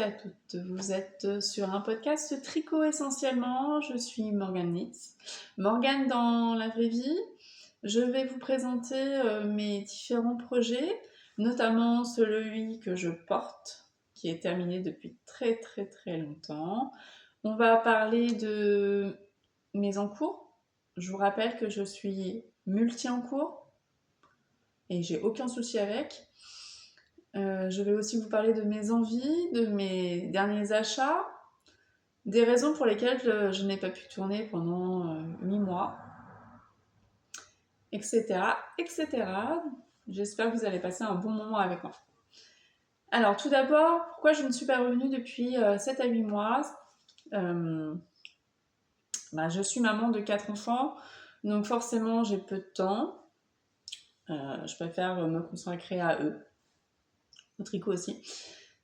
à toutes. Vous êtes sur un podcast tricot essentiellement. Je suis Morgane Nitz. Morgane dans la vraie vie. Je vais vous présenter mes différents projets, notamment celui que je porte, qui est terminé depuis très longtemps. On va parler de mes encours. Je vous rappelle que je suis multi-encours et j'ai aucun souci avec. Je vais aussi vous parler de mes envies, de mes derniers achats, des raisons pour lesquelles je n'ai pas pu tourner pendant 8 mois, etc., etc. J'espère que vous allez passer un bon moment avec moi. Alors, tout d'abord, pourquoi je ne suis pas revenue depuis 7 à 8 mois Je suis maman de 4 enfants, donc forcément, j'ai peu de temps. Je préfère me consacrer à eux, au tricot aussi.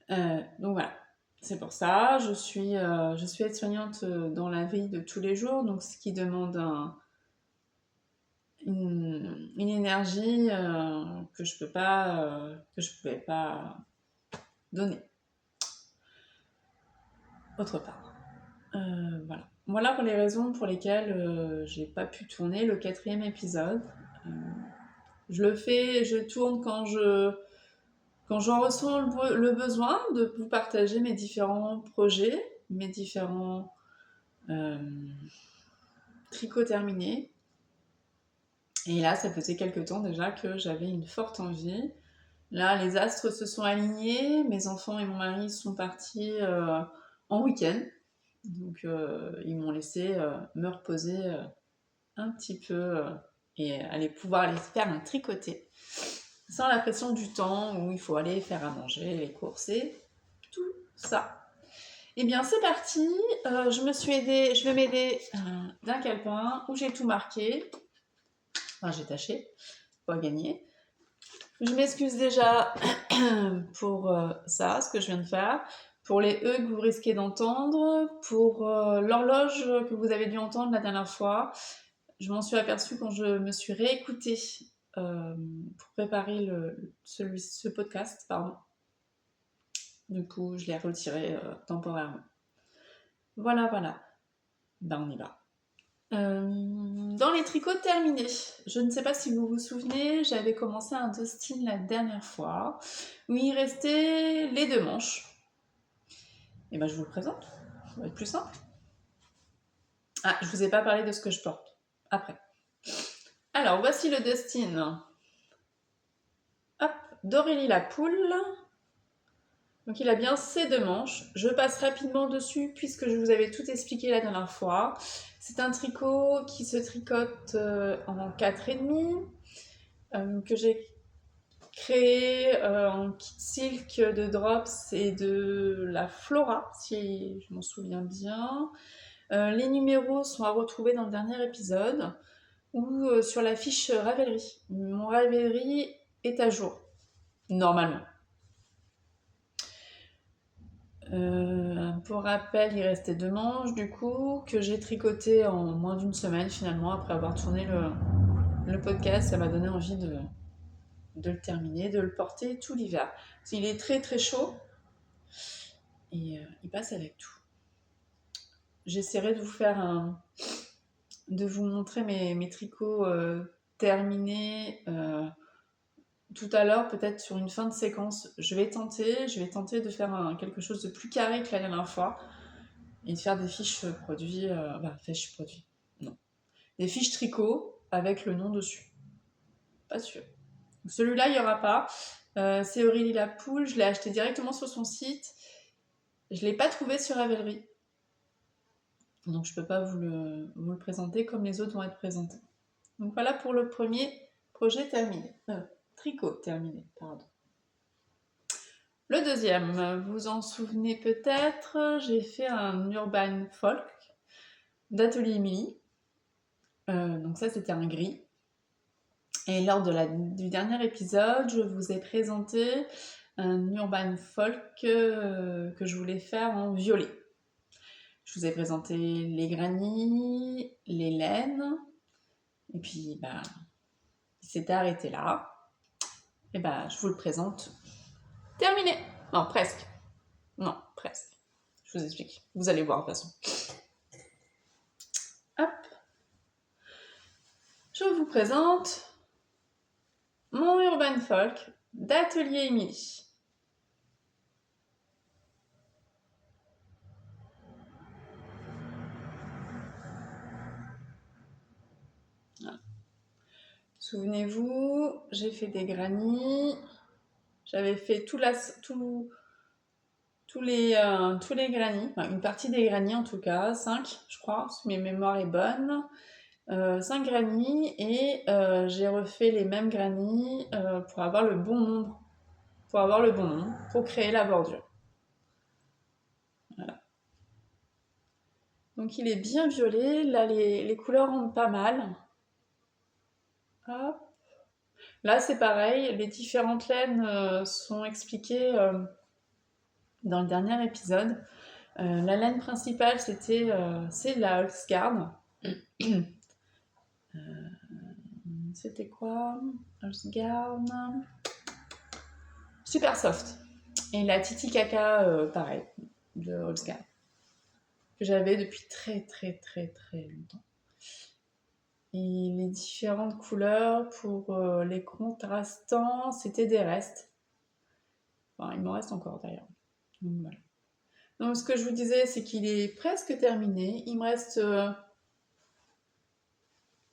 Donc voilà, c'est pour ça. Je suis aide-soignante dans la vie de tous les jours, donc ce qui demande une énergie que je pouvais pas donner autre part. Voilà pour les raisons pour lesquelles j'ai pas pu tourner le 4e épisode. Je tourne quand j'en ressens le besoin de vous partager mes différents projets, mes différents tricots terminés. Et là, ça faisait quelques temps déjà que j'avais une forte envie. Là, les astres se sont alignés, mes enfants et mon mari sont partis en week-end. Donc, ils m'ont laissé me reposer un petit peu et pouvoir aller faire un tricoté. Sans la pression du temps où il faut aller faire à manger, les courses et tout ça. Eh bien, c'est parti. Je vais m'aider d'un calepin où j'ai tout marqué. Enfin, j'ai taché. Pas gagné. Je m'excuse déjà pour ça, ce que je viens de faire, pour les E que vous risquez d'entendre, pour l'horloge que vous avez dû entendre la dernière fois. Je m'en suis aperçue quand je me suis réécoutée pour préparer ce podcast, pardon. Du coup, je l'ai retiré temporairement. Voilà. Ben, on y va. Dans les tricots terminés, je ne sais pas si vous vous souvenez, j'avais commencé un Dustin la dernière fois, où il restait les 2 manches. Et ben je vous le présente, ça va être plus simple. Ah, je vous ai pas parlé de ce que je porte, après. Alors, voici le Dustin. Hop, d'Aurélie la Poule. Donc il a bien ces 2 manches. Je passe rapidement dessus puisque je vous avais tout expliqué la dernière fois. C'est un tricot qui se tricote en 4,5 que j'ai créé en kit silk de Drops et de la Flora, si je m'en souviens bien. Les numéros sont à retrouver dans le dernier épisode ou sur la fiche Ravelry. Mon Ravelry est à jour, normalement. Pour rappel, il restait 2 manches du coup que j'ai tricoté en moins d'une semaine finalement après avoir tourné le podcast. Ça m'a donné envie de le terminer, de le porter tout l'hiver. Il est très chaud et il passe avec tout. J'essaierai de vous montrer mes tricots terminés tout à l'heure, peut-être sur une fin de séquence. Je vais tenter de faire quelque chose de plus carré que la dernière fois et de faire des fiches produits, des fiches tricot avec le nom dessus. Pas sûr. Celui-là, il n'y aura pas. C'est Aurélie la Poule, je l'ai acheté directement sur son site. Je ne l'ai pas trouvé sur Ravelry. Donc je ne peux pas vous le présenter comme les autres vont être présentés. Donc voilà pour le premier projet terminé. Tricot terminé, pardon. Le deuxième, vous en souvenez peut-être, j'ai fait un Urban Folk d'Atelier Émilie. Donc ça, c'était un gris. Et lors du dernier épisode, je vous ai présenté un Urban Folk que je voulais faire en violet. Je vous ai présenté les granits, les laines, et puis il s'était arrêté là. Et je vous le présente terminé. Non, presque. Non, presque. Je vous explique. Vous allez voir de toute façon. Hop. Je vous présente mon Urban Folk d'Atelier Émilie. Voilà. Souvenez-vous, j'ai fait des granits. J'avais fait tous les granits, enfin, une partie des granits en tout cas, 5 je crois, si mes mémoires est bonne. 5 granits et j'ai refait les mêmes granits pour avoir le bon nombre. Pour créer la bordure. Voilà. Donc il est bien violet, là les couleurs rendent pas mal. Hop. Là c'est pareil, les différentes laines sont expliquées dans le dernier épisode. La laine principale c'est la Holzgarn. C'était quoi? Holzgarn. Super soft. Et la Titicaca, pareil, de Holzgarn. Que j'avais depuis très très très très longtemps. Et les différentes couleurs pour les contrastants, c'était des restes. Enfin, il m'en reste encore d'ailleurs. Donc, voilà. Donc ce que je vous disais, c'est qu'il est presque terminé. Il me reste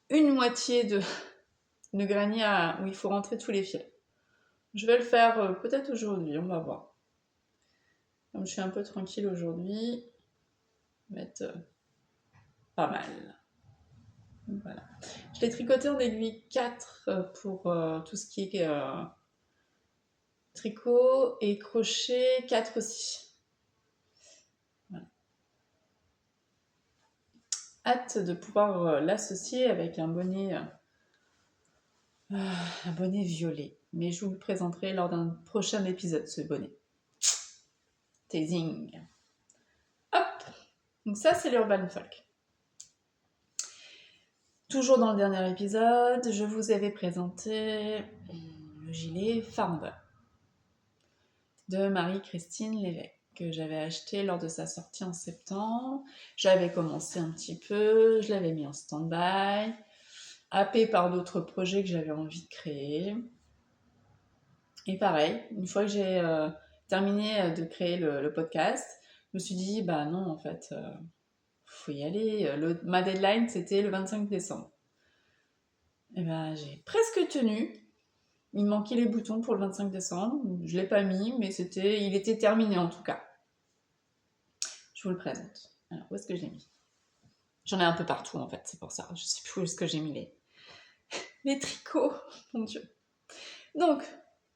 une moitié de granit où il faut rentrer tous les fils. Je vais le faire peut-être aujourd'hui, on va voir. Comme je suis un peu tranquille aujourd'hui, ça va être pas mal. Donc, voilà. Je l'ai tricoté en aiguille 4 pour tout ce qui est tricot et crochet 4 aussi. Voilà. Hâte de pouvoir l'associer avec un bonnet violet. Mais je vous le présenterai lors d'un prochain épisode, ce bonnet. Teasing. Hop. Donc ça, c'est l'Urban Folk. Toujours dans le dernier épisode, je vous avais présenté le gilet Farmer de Marie-Christine Lévesque que j'avais acheté lors de sa sortie en septembre. J'avais commencé un petit peu, je l'avais mis en stand-by, happée par d'autres projets que j'avais envie de créer. Et pareil, une fois que j'ai terminé de créer le podcast, je me suis dit, bah non, en fait, faut y aller. Ma deadline, c'était le 25 décembre. Et ben, j'ai presque tenu. Il me manquait les boutons pour le 25 décembre. Je ne l'ai pas mis, mais il était terminé en tout cas. Je vous le présente. Alors, où est-ce que je l'ai mis? J'en ai un peu partout en fait, c'est pour ça. Je ne sais plus où est-ce que j'ai mis les tricots. Mon Dieu. Donc,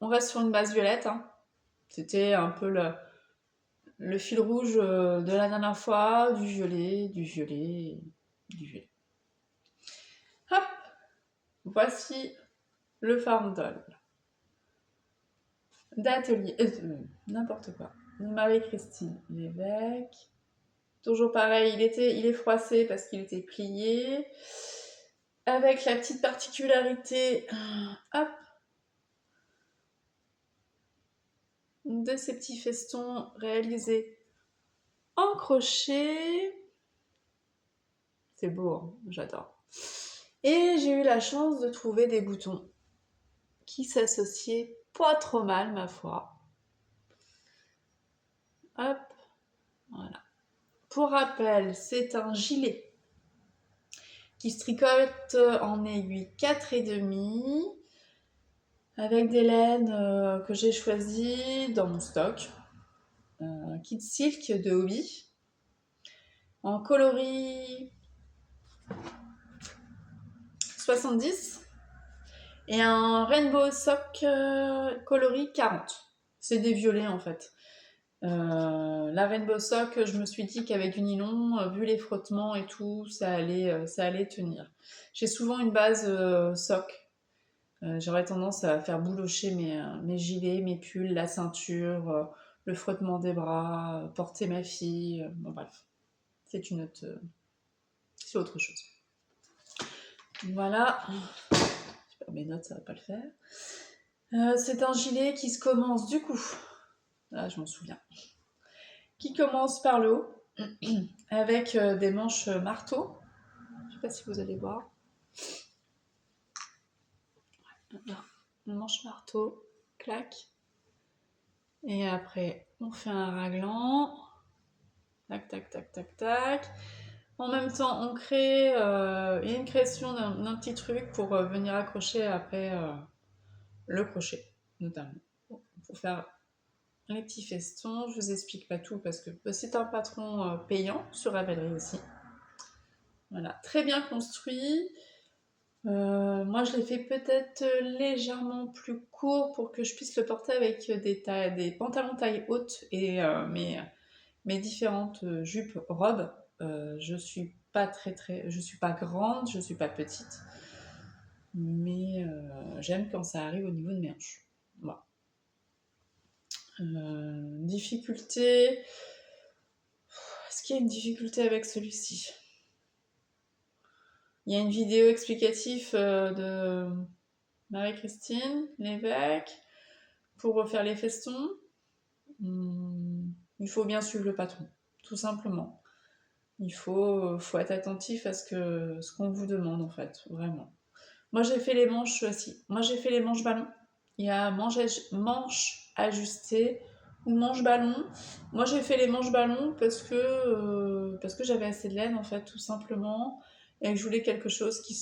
on reste sur une base violette. Hein. C'était un peu le fil rouge de la dernière fois. Du violet, du violet, du violet. Hop. Voici le farm doll d'atelier. N'importe quoi. Marie-Christine Lévesque. Toujours pareil, il est froissé parce qu'il était plié. Avec la petite particularité, hop, de ces petits festons réalisés en crochet. C'est beau, hein, j'adore. Et j'ai eu la chance de trouver des boutons qui s'associaient pas trop mal, ma foi. Hop, voilà. Pour rappel, c'est un gilet qui se tricote en aiguille 4,5 avec des laines que j'ai choisies dans mon stock. Kit Silk de Hobby en coloris 70 et un Rainbow Sock coloris 40. C'est des violets en fait. La Rainbow Sock, je me suis dit qu'avec du nylon, vu les frottements et tout, ça allait tenir. J'ai souvent une base sock. J'aurais tendance à faire boulocher mes gilets, mes pulls, la ceinture, le frottement des bras, porter ma fille. Bon bref, c'est autre chose. Voilà. J'espère mes notes, ça va pas le faire. C'est un gilet qui se commence du coup. Là, je m'en souviens. qui commence par le haut, avec des manches marteau. Je ne sais pas si vous allez voir. Une manche marteau, clac. Et après, on fait un raglan. Tac, tac, tac, tac, tac. En même temps, on crée une création d'un petit truc pour venir accrocher après le crochet, notamment. Pour faire les petits festons, je vous explique pas tout parce que c'est un patron payant sur Ravelry aussi. Voilà, très bien construit. Moi, je l'ai fait peut-être légèrement plus court pour que je puisse le porter avec des pantalons taille haute et mes différentes jupes, robes. Je suis pas je suis pas grande, je suis pas petite, mais j'aime quand ça arrive au niveau de mes hanches. Voilà. Difficulté. Est-ce qu'il y a une difficulté avec celui-ci? Il y a une vidéo explicative de Marie-Christine Lévesque pour refaire les festons. Il faut bien suivre le patron, tout simplement. Il faut être attentif à ce qu'on vous demande, en fait, vraiment. Moi, j'ai fait les manches, moi, j'ai fait les manches ballon. Il y a manche ajustée ou manche ballon. Moi, j'ai fait les manches ballon parce que j'avais assez de laine, en fait, tout simplement, et que je voulais quelque chose qui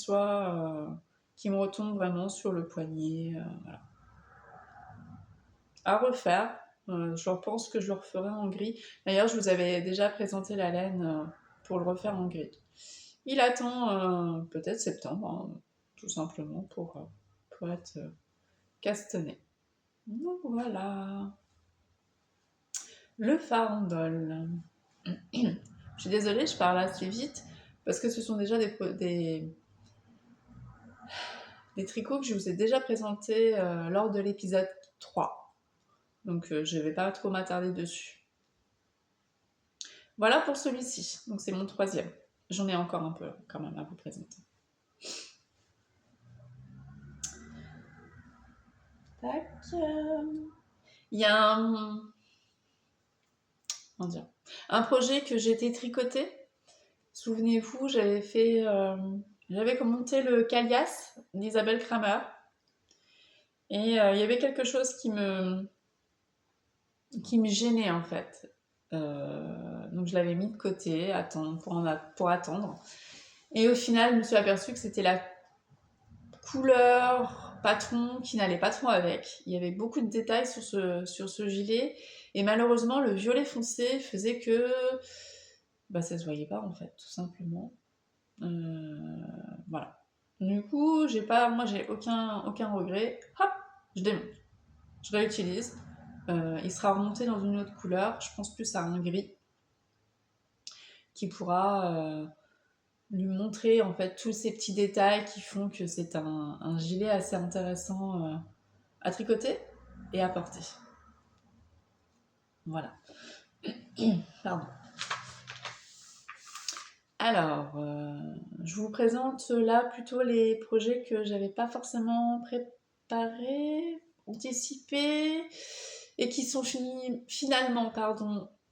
me retombe vraiment sur le poignet, voilà. À refaire. Je pense que je le referai en gris. D'ailleurs, je vous avais déjà présenté la laine pour le refaire en gris. Il attend peut-être septembre, hein, tout simplement, pour être castané. Donc voilà. Le farandole. Je suis désolée, je parle assez vite, parce que ce sont déjà des tricots que je vous ai déjà présentés lors de l'épisode 3. Donc je ne vais pas trop m'attarder dessus. Voilà pour celui-ci. Donc c'est mon 3e. J'en ai encore un peu quand même à vous présenter. Tac. Il y a un projet que j'ai été tricoté. Souvenez-vous, j'avais commenté le Calias d'Isabelle Kramer. Et il y avait quelque chose qui me gênait en fait. Donc je l'avais mis de côté pour attendre. Et au final, je me suis aperçue que c'était la couleur patron qui n'allait pas trop avec. Il y avait beaucoup de détails sur ce gilet. Et malheureusement, le violet foncé faisait que ça se voyait pas en fait, tout simplement. Voilà. Du coup, j'ai aucun regret. Hop, je démonte. Je réutilise. Il sera remonté dans une autre couleur. Je pense plus à un gris qui pourra lui montrer en fait tous ces petits détails qui font que c'est un gilet assez intéressant à tricoter et à porter. Voilà. Pardon. Alors, je vous présente là plutôt les projets que j'avais pas forcément préparés, anticipés, et qui sont finalement,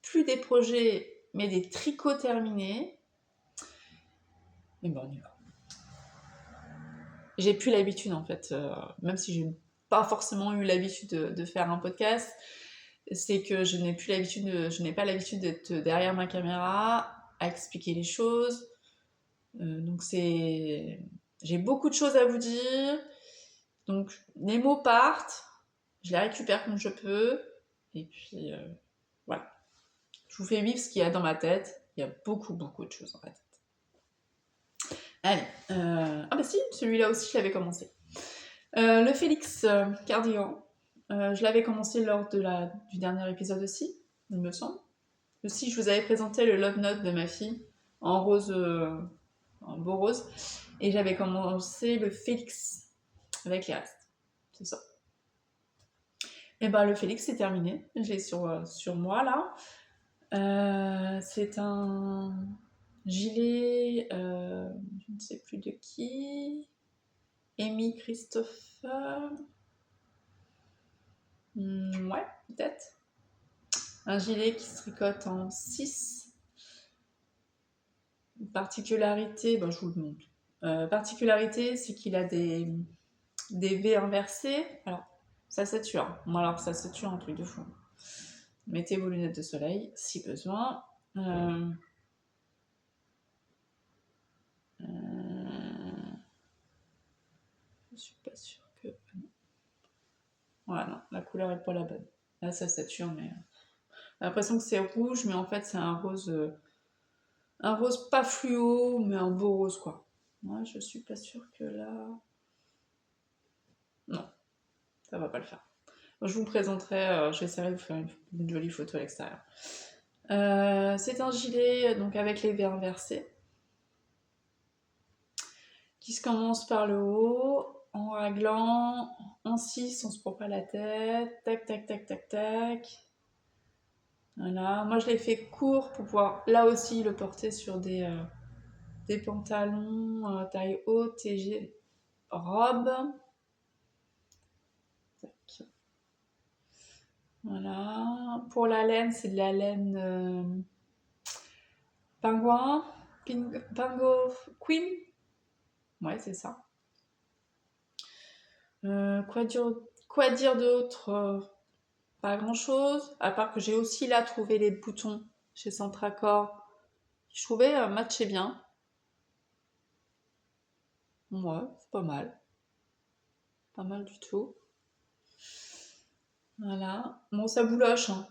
plus des projets, mais des tricots terminés. Et bon, on y va. J'ai plus l'habitude en fait, même si j'ai pas forcément eu l'habitude de faire un podcast, c'est que je n'ai pas l'habitude d'être derrière ma caméra à expliquer les choses. Donc j'ai beaucoup de choses à vous dire. Donc les mots partent, je les récupère comme je peux, et puis voilà. Je vous fais vivre ce qu'il y a dans ma tête. Il y a beaucoup de choses dans ma tête. Allez, ah bah si, celui-là aussi je l'avais commencé. Le Félix cardigan, je l'avais commencé lors du dernier épisode aussi, il me semble. Aussi, je vous avais présenté le Love Note de ma fille en rose, en beau rose, et j'avais commencé le Félix avec les restes. C'est ça. Et ben le Félix c'est terminé, je l'ai sur moi là. C'est un gilet, je ne sais plus de qui, Amy Christopher. Ouais, peut-être. Un gilet qui se tricote en 6. Particularité, je vous le montre. Particularité, c'est qu'il a des V inversés. Alors, ça tue. Moi, alors, ça tue un truc de fou. Mettez vos lunettes de soleil, si besoin. Je suis pas sûre que... Voilà, non, la couleur est pas la bonne. Là, ça sature, mais... J'ai l'impression que c'est rouge, mais en fait, c'est un rose pas fluo, mais un beau rose, quoi. Moi, je suis pas sûre que là... Non, ça va pas le faire. Je vous présenterai, j'essaierai de vous faire une jolie photo à l'extérieur. C'est un gilet donc avec les V inversés qui se commence par le haut en raglant en 6, on se prend pas la tête, tac tac tac tac tac. Voilà, moi je l'ai fait court pour pouvoir là aussi le porter sur des pantalons taille haute et robe. Tac. Voilà, pour la laine, c'est de la laine pingouin, Pingo Queen. Ouais, c'est ça. Quoi dire d'autre? Pas grand chose, à part que j'ai aussi là trouvé les boutons chez Centracor. Je trouvais matchaient bien. Ouais, c'est pas mal. Pas mal du tout. Voilà. Bon, ça bouloche. Hein.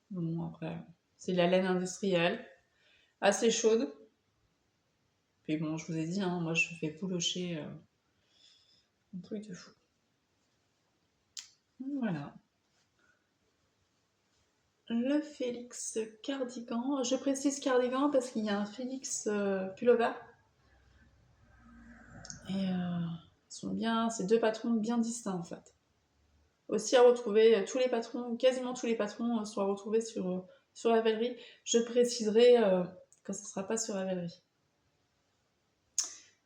Bon, après, c'est de la laine industrielle. Assez chaude. Puis bon, je vous ai dit, hein, moi je fais boulocher un truc de fou. Voilà. Le Félix cardigan. Je précise cardigan parce qu'il y a un Félix pullover. Et ils sont bien, ces deux patrons bien distincts en fait. Aussi à retrouver, tous les patrons, quasiment tous les patrons sont à retrouver sur Ravelry. Je préciserai quand ce ne sera pas sur Ravelry.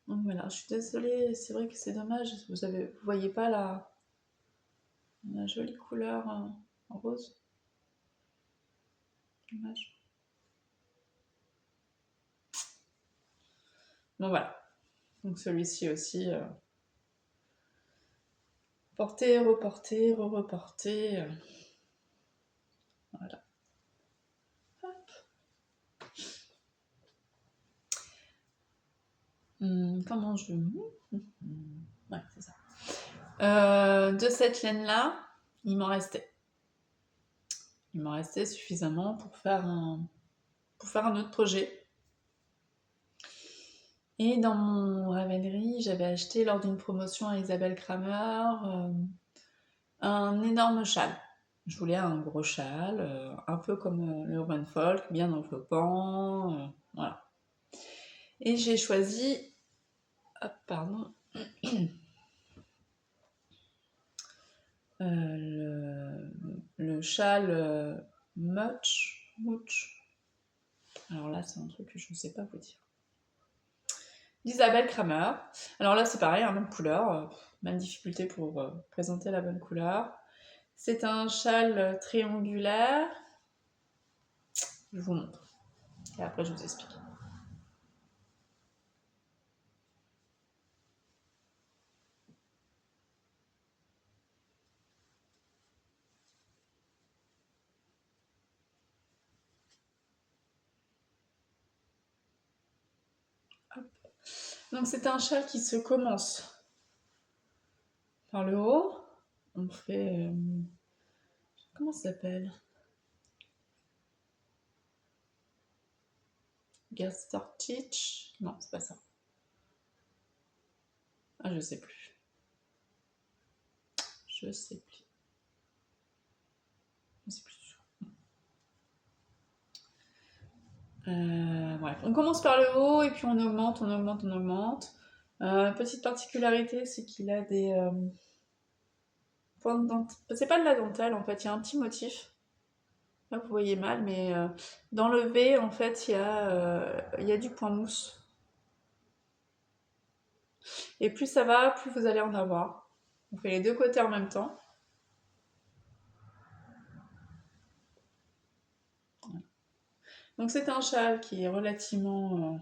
Donc voilà, je suis désolée, c'est vrai que c'est dommage, vous voyez pas la jolie couleur en rose. Dommage. Bon voilà, donc celui-ci aussi, porter, reporter, re-reporter. Voilà. Hop. Comment je... Ouais, c'est ça. De cette laine-là, il m'en restait. Il m'en restait suffisamment pour faire un autre projet. Et dans mon Ravelry, j'avais acheté lors d'une promotion à Isabelle Kramer un énorme châle. Je voulais un gros châle, un peu comme le Urban Folk, bien enveloppant, voilà. Et j'ai choisi, hop, pardon, le châle Mooch. Alors là, c'est un truc que je ne sais pas vous dire. D'Isabelle Kramer. Alors là, c'est pareil, même couleur, même difficulté pour présenter la bonne couleur. C'est un châle triangulaire. Je vous montre. Et après, je vous explique. Hop. Donc, c'est un châle qui se commence par le haut. On fait... comment ça s'appelle? Gaster Stitch? Non, c'est pas ça. Ah, je sais plus. Je sais plus. Bref, on commence par le haut et puis on augmente. Petite particularité, c'est qu'il a des points de dentelle. C'est pas de la dentelle en fait, il y a un petit motif. Là vous voyez mal, mais dans le V en fait il y a du point mousse. Et plus ça va, plus vous allez en avoir. On fait les deux côtés en même temps. Donc c'est un châle qui est relativement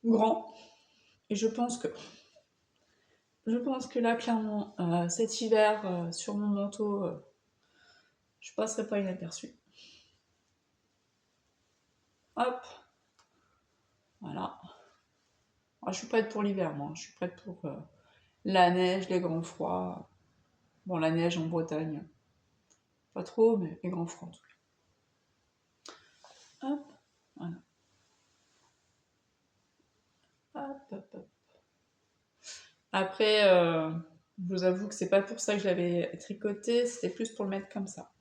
grand. Et je pense que là, clairement, cet hiver, sur mon manteau, je passerai pas inaperçu. Hop, voilà. Ah, je suis prête pour l'hiver, moi. Je suis prête pour la neige, les grands froids. Bon, la neige en Bretagne, pas trop, mais les grands froids en tout cas. Hop, voilà. Hop, hop, hop. Après, je vous avoue que c'est pas pour ça que je l'avais tricoté, c'était plus pour le mettre comme ça.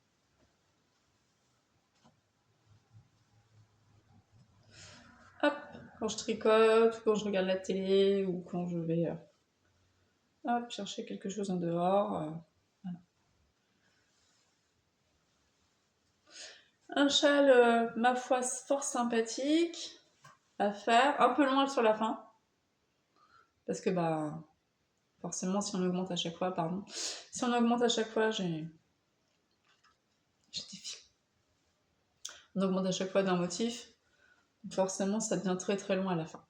Hop, quand je tricote, ou quand je regarde la télé, ou quand je vais hop, chercher quelque chose en dehors. Voilà. Un châle, ma foi, fort sympathique à faire, un peu loin sur la fin, parce que bah forcément si on augmente à chaque fois, pardon, si on augmente à chaque fois, on augmente à chaque fois d'un motif, forcément ça devient très très long à la fin.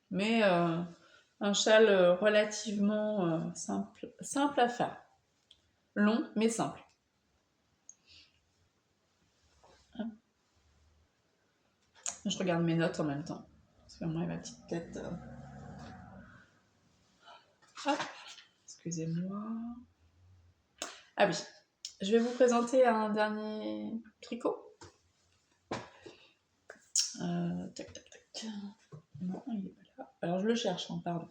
Mais un châle relativement simple à faire. Long, mais simple. Je regarde mes notes en même temps. Parce que moi et ma petite tête. Hop, excusez-moi. Ah oui, je vais vous présenter un dernier tricot. Tac, tac, tac. Non, il est pas là. Alors je le cherche, hein, pardon.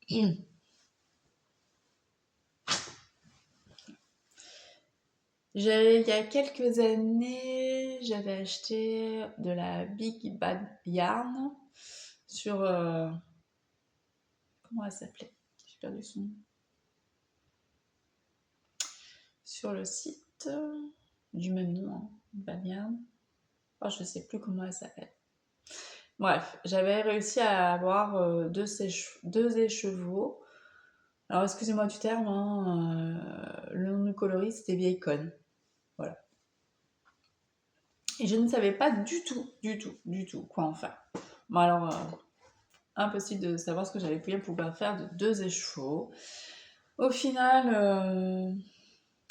Il y a quelques années, j'avais acheté de la Big Bad Yarn sur. Comment elle s'appelait? J'ai perdu son nom. Sur le site du même nom, hein, Bad Yarn. Oh, je sais plus comment elle s'appelle. Bref, j'avais réussi à avoir deux écheveaux. Alors, excusez-moi du terme, hein, le nom du coloris, c'était vieille conne. Voilà. Et je ne savais pas du tout quoi en faire. Bon, alors, impossible de savoir ce que j'allais pouvoir faire de deux écheveaux. Au final,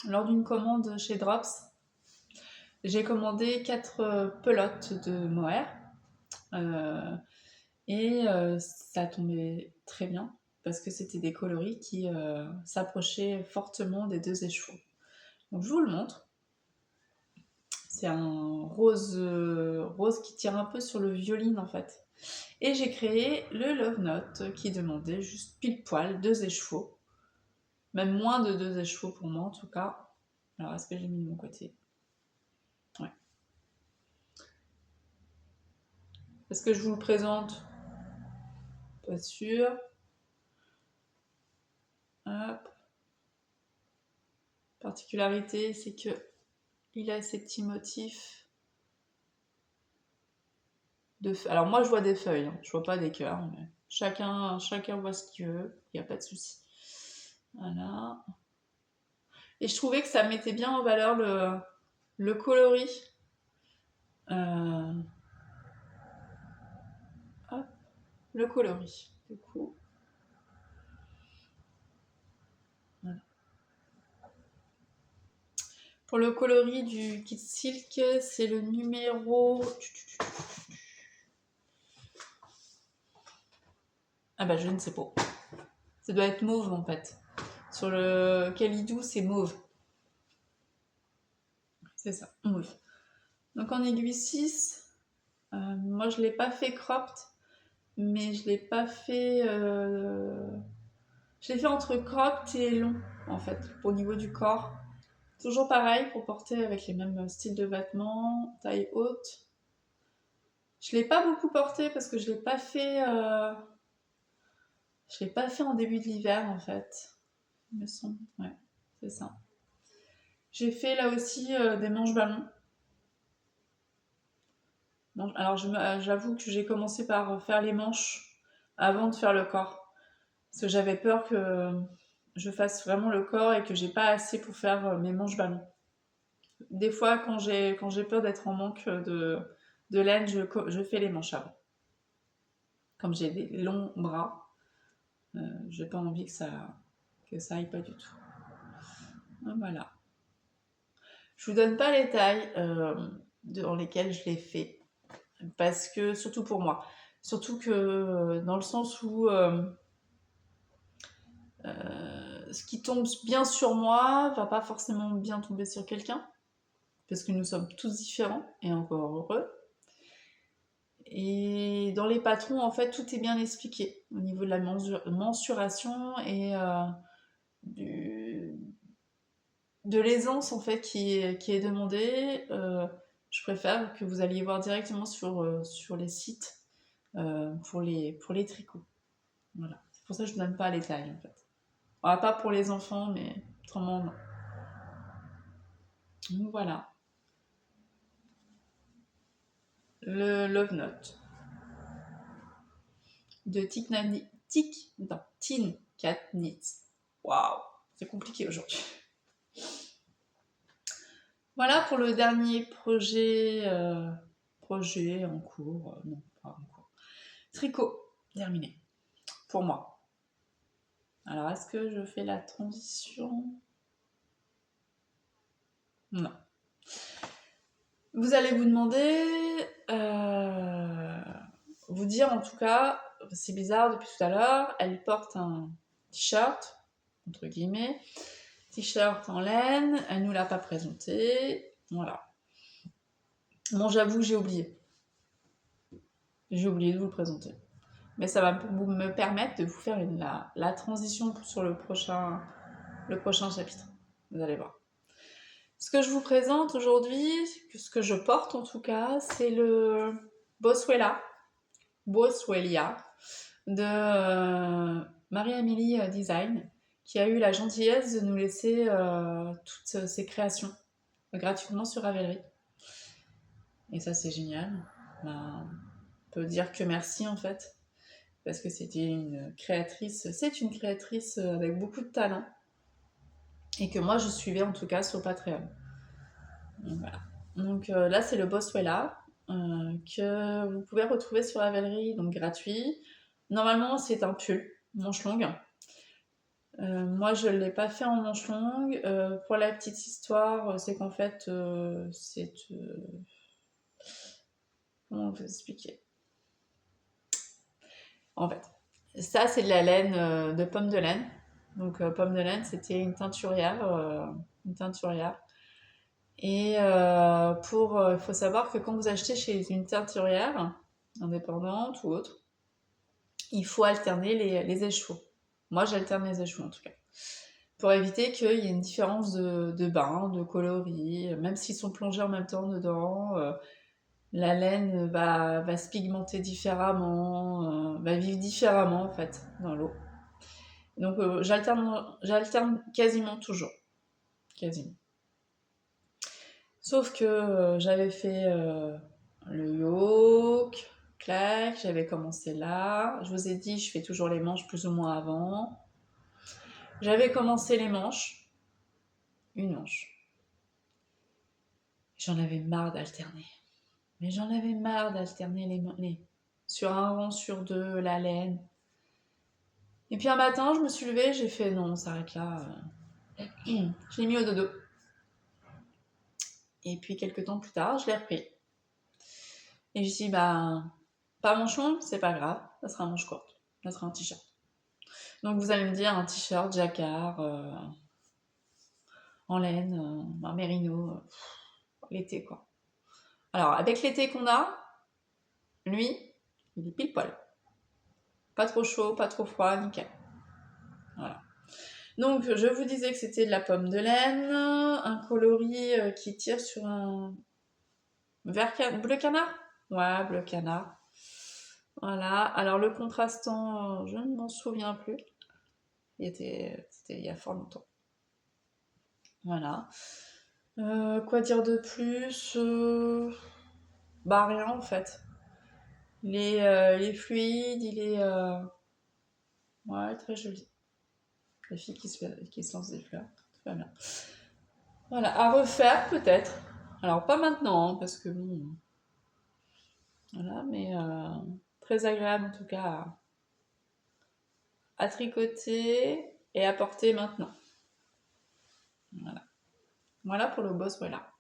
lors d'une commande chez Drops, j'ai commandé 4 pelotes de mohair. Et ça tombait très bien parce que c'était des coloris qui s'approchaient fortement des deux écheveaux. Donc je vous le montre. C'est un rose qui tire un peu sur le violine en fait. Et j'ai créé le Love Note qui demandait juste pile poil 2 écheveaux. Même moins de 2 écheveaux pour moi en tout cas. Alors est-ce que j'ai mis de mon côté? Ouais. Est-ce que je vous le présente? Pas sûr. Hop. Particularité, c'est que il a ces petits motifs de feuilles. Alors moi je vois des feuilles, hein. Je vois pas des cœurs, mais chacun voit ce qu'il veut, il n'y a pas de souci. Voilà. Et je trouvais que ça mettait bien en valeur le coloris. Euh, hop, le coloris, du coup. Voilà. Pour le coloris du kit silk, c'est le numéro. Ah bah je ne sais pas. Ça doit être mauve en fait. Sur le Calidou, c'est mauve. C'est ça, mauve. Donc en aiguille 6, moi je l'ai pas fait cropped, mais je l'ai pas fait. Je l'ai fait entre cropped et long en fait, au niveau du corps. Toujours pareil pour porter avec les mêmes styles de vêtements, taille haute. Je l'ai pas beaucoup porté parce que je l'ai pas fait. Je l'ai pas fait en début de l'hiver en fait. Il me semble. Ouais, c'est ça. J'ai fait là aussi des manches ballons. Alors j'avoue que j'ai commencé par faire les manches avant de faire le corps. Parce que j'avais peur que je fasse vraiment le corps et que j'ai pas assez pour faire mes manches ballons. Des fois, quand j'ai peur d'être en manque de laine, je fais les manches avant. Comme j'ai des longs bras, j'ai pas envie que ça aille pas du tout. Voilà. Je vous donne pas les tailles dans lesquelles je l'ai fait, parce que surtout pour moi, surtout que dans le sens où ce qui tombe bien sur moi va pas forcément bien tomber sur quelqu'un, parce que nous sommes tous différents et encore heureux. Et dans les patrons, en fait, tout est bien expliqué au niveau de la mensuration et du, de l'aisance en fait qui est demandée. Je préfère que vous alliez voir directement sur les sites pour les tricots. Voilà. C'est pour ça que je ne donne pas les tailles en fait. Voilà, pas pour les enfants, mais autrement non. Donc voilà. Le Love Note de Tin Cat Knits. Waouh, c'est compliqué aujourd'hui. Voilà pour le dernier projet en cours. Non, pas en cours. Tricot, terminé. Pour moi. Alors, est-ce que je fais la transition? Non. Vous allez vous demander, vous dire en tout cas, c'est bizarre depuis tout à l'heure, elle porte un t-shirt, entre guillemets, t-shirt en laine, elle nous l'a pas présenté, voilà. Bon, j'avoue, j'ai oublié. J'ai oublié de vous le présenter. Mais ça va me permettre de vous faire la transition sur le prochain chapitre. Vous allez voir. Ce que je vous présente aujourd'hui, ce que je porte en tout cas, c'est le Boswellia de Marie-Amélie Design, qui a eu la gentillesse de nous laisser toutes ses créations gratuitement sur Ravelry. Et ça, c'est génial. Ben, on peut dire que merci en fait, parce que c'est une créatrice avec beaucoup de talent, et que moi je suivais en tout cas sur Patreon. Donc, voilà. Donc là, c'est le Boswellia que vous pouvez retrouver sur Ravelry, donc gratuit. Normalement, c'est un pull, manche longue. Moi, je ne l'ai pas fait en manche longue. Pour la petite histoire, c'est qu'en fait, c'est... comment on peut expliquer? En fait, ça, c'est de la laine, de pomme de laine. Donc, pomme de laine, c'était une teinturière. Et il faut savoir que quand vous achetez chez une teinturière, indépendante ou autre, il faut alterner les échevaux. Moi, j'alterne les échevaux en tout cas. Pour éviter qu'il y ait une différence de bain, de coloris, même s'ils sont plongés en même temps dedans, la laine va se pigmenter différemment, va vivre différemment en fait dans l'eau. Donc j'alterne quasiment toujours. Quasiment. Sauf que j'avais fait le yoke, clac, j'avais commencé là. Je vous ai dit, je fais toujours les manches plus ou moins avant. J'avais commencé les manches, une manche. J'en avais marre d'alterner. Mais j'en avais marre d'alterner sur un rang, sur deux, la laine. Et puis un matin, je me suis levée, j'ai fait non, on s'arrête là. Je l'ai mis au dodo. Et puis quelques temps plus tard, je l'ai repris. Et je dit, bah, pas manche longue, c'est pas grave, ça sera un manche courte, ça sera un t-shirt. Donc vous allez me dire un t-shirt jacquard en laine, un mérino, l'été quoi. Alors avec l'été qu'on a, lui, il est pile poil. Pas trop chaud, pas trop froid, nickel. Voilà. Donc je vous disais que c'était de la pomme de laine, un coloris qui tire sur un bleu canard. Ouais, bleu canard. Voilà. Alors le contrastant, je ne m'en souviens plus. C'était il y a fort longtemps. Voilà. Quoi dire de plus? Bah rien en fait. Il est fluide, il est ouais, très joli. La fille qui se lance des fleurs, tout va bien. Voilà, à refaire peut-être. Alors pas maintenant, hein, parce que bon, voilà, mais très agréable en tout cas à tricoter et à porter maintenant. Voilà. Voilà pour le boss, voilà.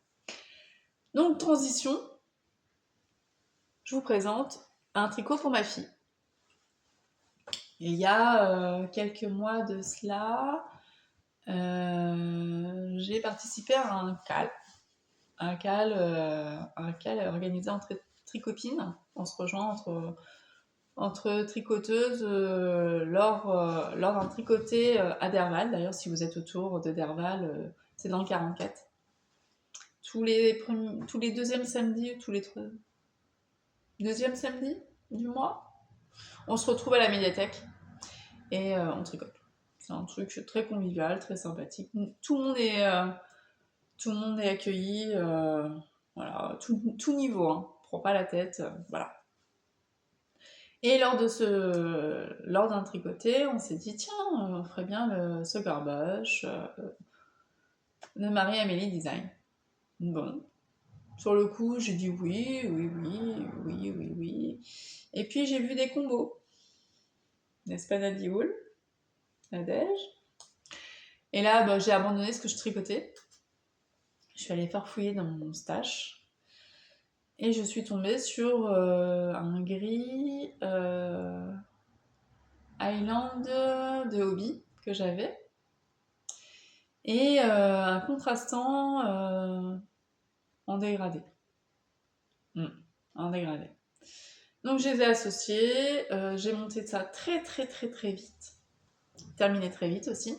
Donc transition, je vous présente un tricot pour ma fille. Et il y a quelques mois de cela, j'ai participé à un cal organisé entre tricopines. On se rejoint entre tricoteuses lors d'un tricoté à Derval. D'ailleurs, si vous êtes autour de Derval, c'est dans le 44. Tous les deuxièmes samedis ou tous les deuxièmes samedis du mois, on se retrouve à la médiathèque et on tricote. C'est un truc très convivial, très sympathique. Tout le monde est accueilli, voilà, tout niveau, hein. Prends pas la tête, voilà. Et lors d'un tricoté, on s'est dit tiens, on ferait bien le Sugar Bush de Marie-Amélie Design. Bon, sur le coup, j'ai dit oui. Et puis j'ai vu des combos, n'est-ce pas Nadioul, Nadège. Et là, bah, j'ai abandonné ce que je tricotais. Je suis allée farfouiller dans mon stash. Et je suis tombée sur un gris Highland de hobby que j'avais. Et un contrastant en dégradé. En dégradé. Donc je les ai associés, j'ai monté ça très vite. Terminé très vite aussi.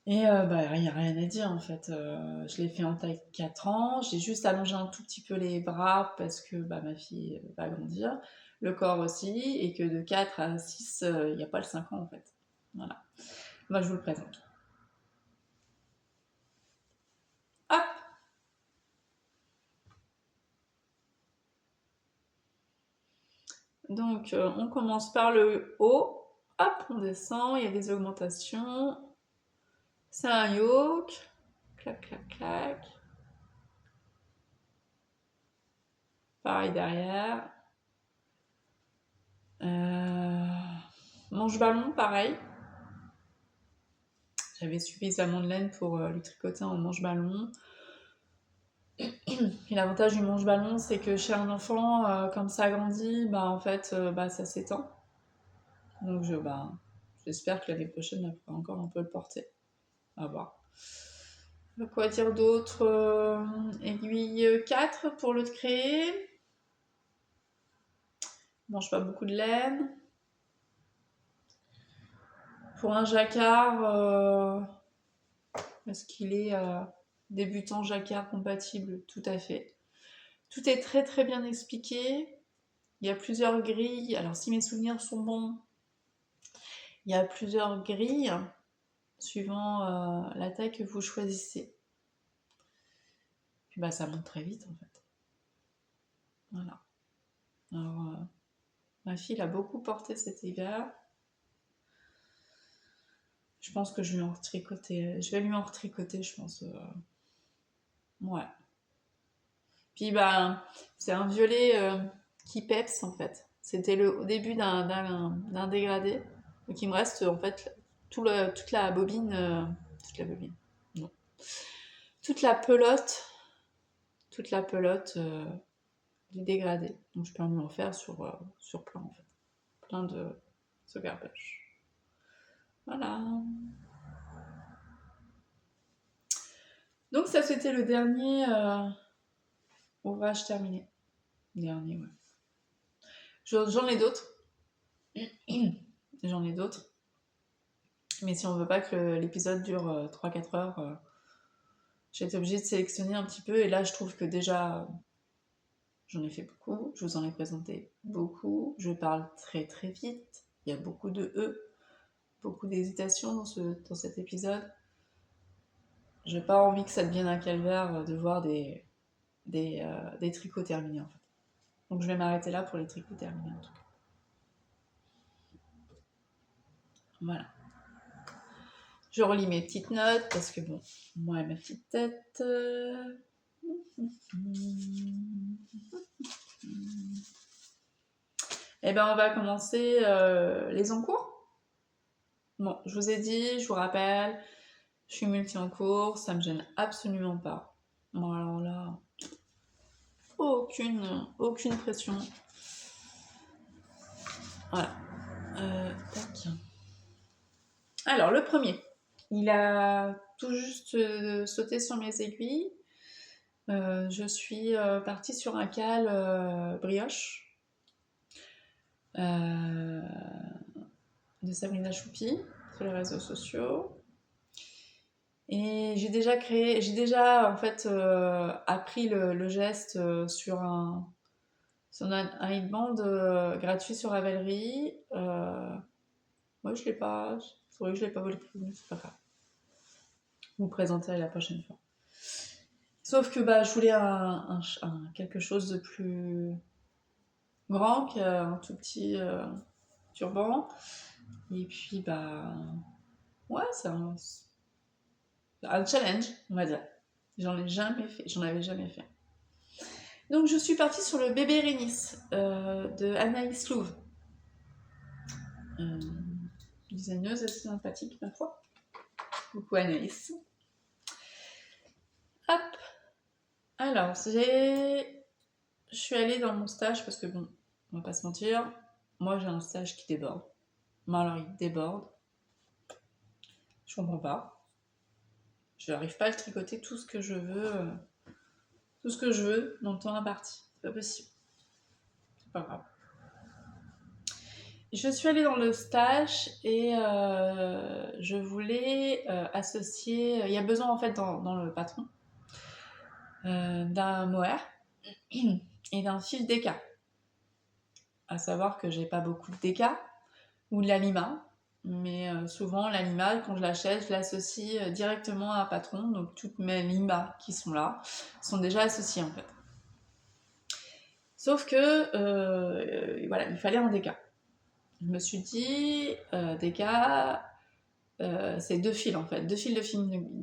Et bah, il n'y a rien à dire en fait. Je l'ai fait en taille 4 ans. J'ai juste allongé un tout petit peu les bras parce que bah, ma fille va grandir. Le corps aussi. Et que de 4 à 6, il n'y a pas le 5 ans en fait. Voilà. Moi je vous le présente. Hop. Donc on commence par le haut. Hop, on descend. Il y a des augmentations. C'est un yoke. Clac, clac, clac. Pareil derrière. Manche ballon, pareil. J'avais suffisamment de laine pour lui tricoter en manche ballon. Et l'avantage du manche ballon, c'est que chez un enfant, comme ça grandit, bah en fait, bah, ça s'étend. Donc j'espère que l'année prochaine, elle pourra encore un peu le porter. À voir. Quoi dire d'autre? Aiguille 4 pour le créer. Mange pas beaucoup de laine. Pour un jacquard, est-ce qu'il est débutant jacquard compatible? Tout à fait. Tout est très bien expliqué. Il y a plusieurs grilles. Alors si mes souvenirs sont bons, il y a plusieurs grilles suivant la taille que vous choisissez. Puis bah ça monte très vite en fait. Voilà. Alors ma fille l'a beaucoup porté cet hiver. Je pense que je vais lui en retricoter. Je vais lui en retricoter, je pense. Ouais. Puis bah c'est un violet qui peps en fait. C'était au début d'un dégradé. Donc il me reste en fait toute la bobine. Toute la bobine. Non. Toute la pelote. Toute la pelote du dégradé. Donc je peux lui en faire sur plein en fait. Plein de Sugar Bush. Voilà. Donc ça c'était le dernier ouvrage terminé. Dernier, ouais. J'en ai d'autres. J'en ai d'autres. Mais si on veut pas que l'épisode dure 3-4 heures, j'ai été obligée de sélectionner un petit peu. Et là, je trouve que déjà, j'en ai fait beaucoup. Je vous en ai présenté beaucoup. Je parle très vite. Il y a beaucoup de E, beaucoup d'hésitation dans cet épisode. J'ai pas envie que ça devienne un calvaire de voir des tricots terminés en fait. Donc je vais m'arrêter là pour les tricots terminés en tout cas. Voilà. Je relis mes petites notes parce que bon, moi et ma petite tête. Eh ben, on va commencer les encours. Bon, je vous ai dit, je vous rappelle, je suis multi en cours, ça me gêne absolument pas. Bon, alors là, aucune pression. Voilà. Tac. Alors, le premier, il a tout juste sauté sur mes aiguilles. Je suis partie sur un cal brioche de Sabrina Choupi sur les réseaux sociaux. Et j'ai déjà en fait appris le geste sur un headband gratuit sur Ravelry. Moi je l'ai pas, c'est vrai que je l'ai pas volé plus, c'est pas grave. Je vous présenterai la prochaine fois. Sauf que je voulais quelque chose de plus grand qu'un tout petit turban. Et puis ouais, c'est un challenge, on va dire. J'en avais jamais fait. Donc je suis partie sur le bébé Rénis de Anaïs Louve. Designeuse assez sympathique, ma foi. Coucou Anaïs. Hop. Alors, je suis allée dans mon stage parce que bon, on va pas se mentir, moi j'ai un stage qui déborde. Mais alors il déborde. Je comprends pas. Je n'arrive pas à le tricoter tout ce que je veux dans le temps imparti. C'est pas possible. C'est pas grave. Je suis allée dans le stage et je voulais associer. Il y a besoin en fait dans le patron d'un mohair et d'un fil DK. À savoir que j'ai pas beaucoup de DK ou de l'anima, mais souvent l'anima, quand je l'achète, je l'associe directement à un patron. Donc toutes mes limas qui sont là sont déjà associées en fait. Sauf que voilà, il fallait un DK. Je me suis dit, DK, c'est 2 fils en fait, 2 fils de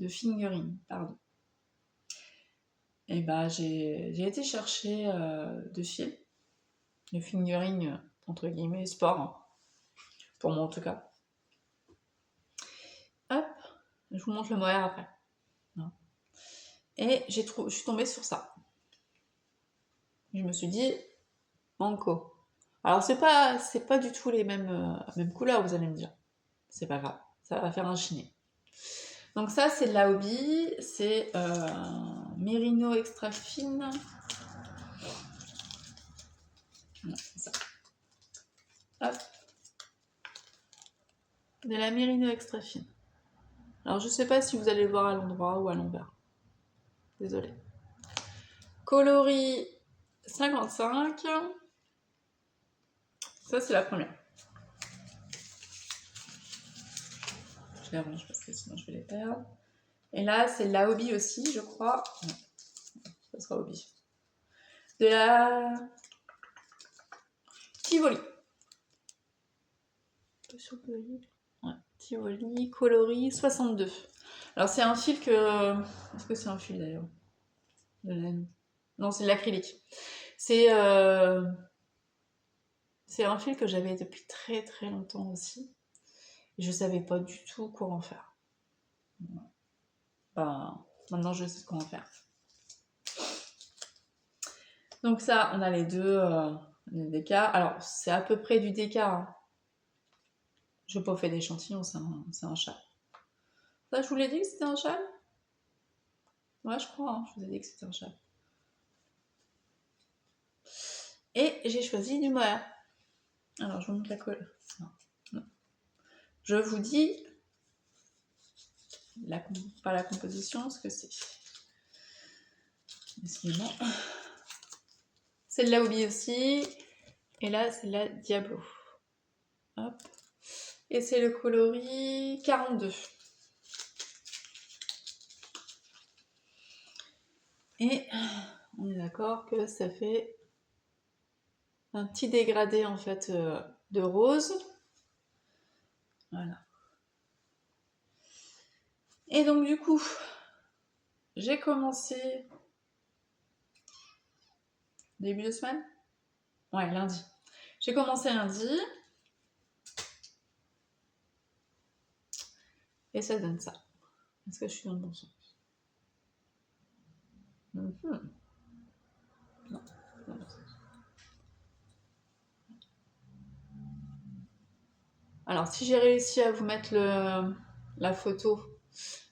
fingering, pardon. Et j'ai été chercher 2 fils, le fingering entre guillemets sport, hein, pour moi en tout cas. Hop, je vous montre le mohair après. Et je suis tombée sur ça. Je me suis dit, banco. Alors c'est pas du tout les mêmes couleurs, vous allez me dire. C'est pas grave, ça va faire un chiné. Donc ça c'est de la hobby, c'est Merino extra fine. Non, c'est ça. Hop. De la Merino extra fine. Alors je sais pas si vous allez le voir à l'endroit ou à l'envers. Désolée. Coloris 55. Ça c'est la première. Je les range parce que sinon je vais les perdre. Et là c'est de la hobby aussi, je crois. Non, ça sera hobby. De la Tivoli. Ouais, Tivoli, coloris 62. Alors c'est un fil que... Est-ce que c'est un fil d'ailleurs de laine? Non, c'est de l'acrylique. C'est un fil que j'avais depuis très très longtemps aussi. Et je savais pas du tout quoi en faire. Maintenant je sais quoi en faire. Donc ça, on a les deux DK. Alors c'est à peu près du DK. Hein. Je n'ai pas fait d'échantillon, c'est un châle. Ça, je vous l'ai dit que c'était un châle? Ouais, je crois, hein, je vous ai dit que c'était un châle. Et j'ai choisi du mohair. Alors, je vous montre la colle. Non. Je vous dis, pas la composition, ce que c'est. Excusez-moi. C'est de la hobby aussi. Et là, c'est de la Diablo. Hop. Et c'est le coloris 42. Et on est d'accord que ça fait un petit dégradé en fait de rose. Voilà. Et donc du coup, j'ai commencé début de semaine. Ouais, lundi. J'ai commencé lundi. Et ça donne ça. Est-ce que je suis dans le bon sens? Non, dans le bon sens. Alors, si j'ai réussi à vous mettre la photo,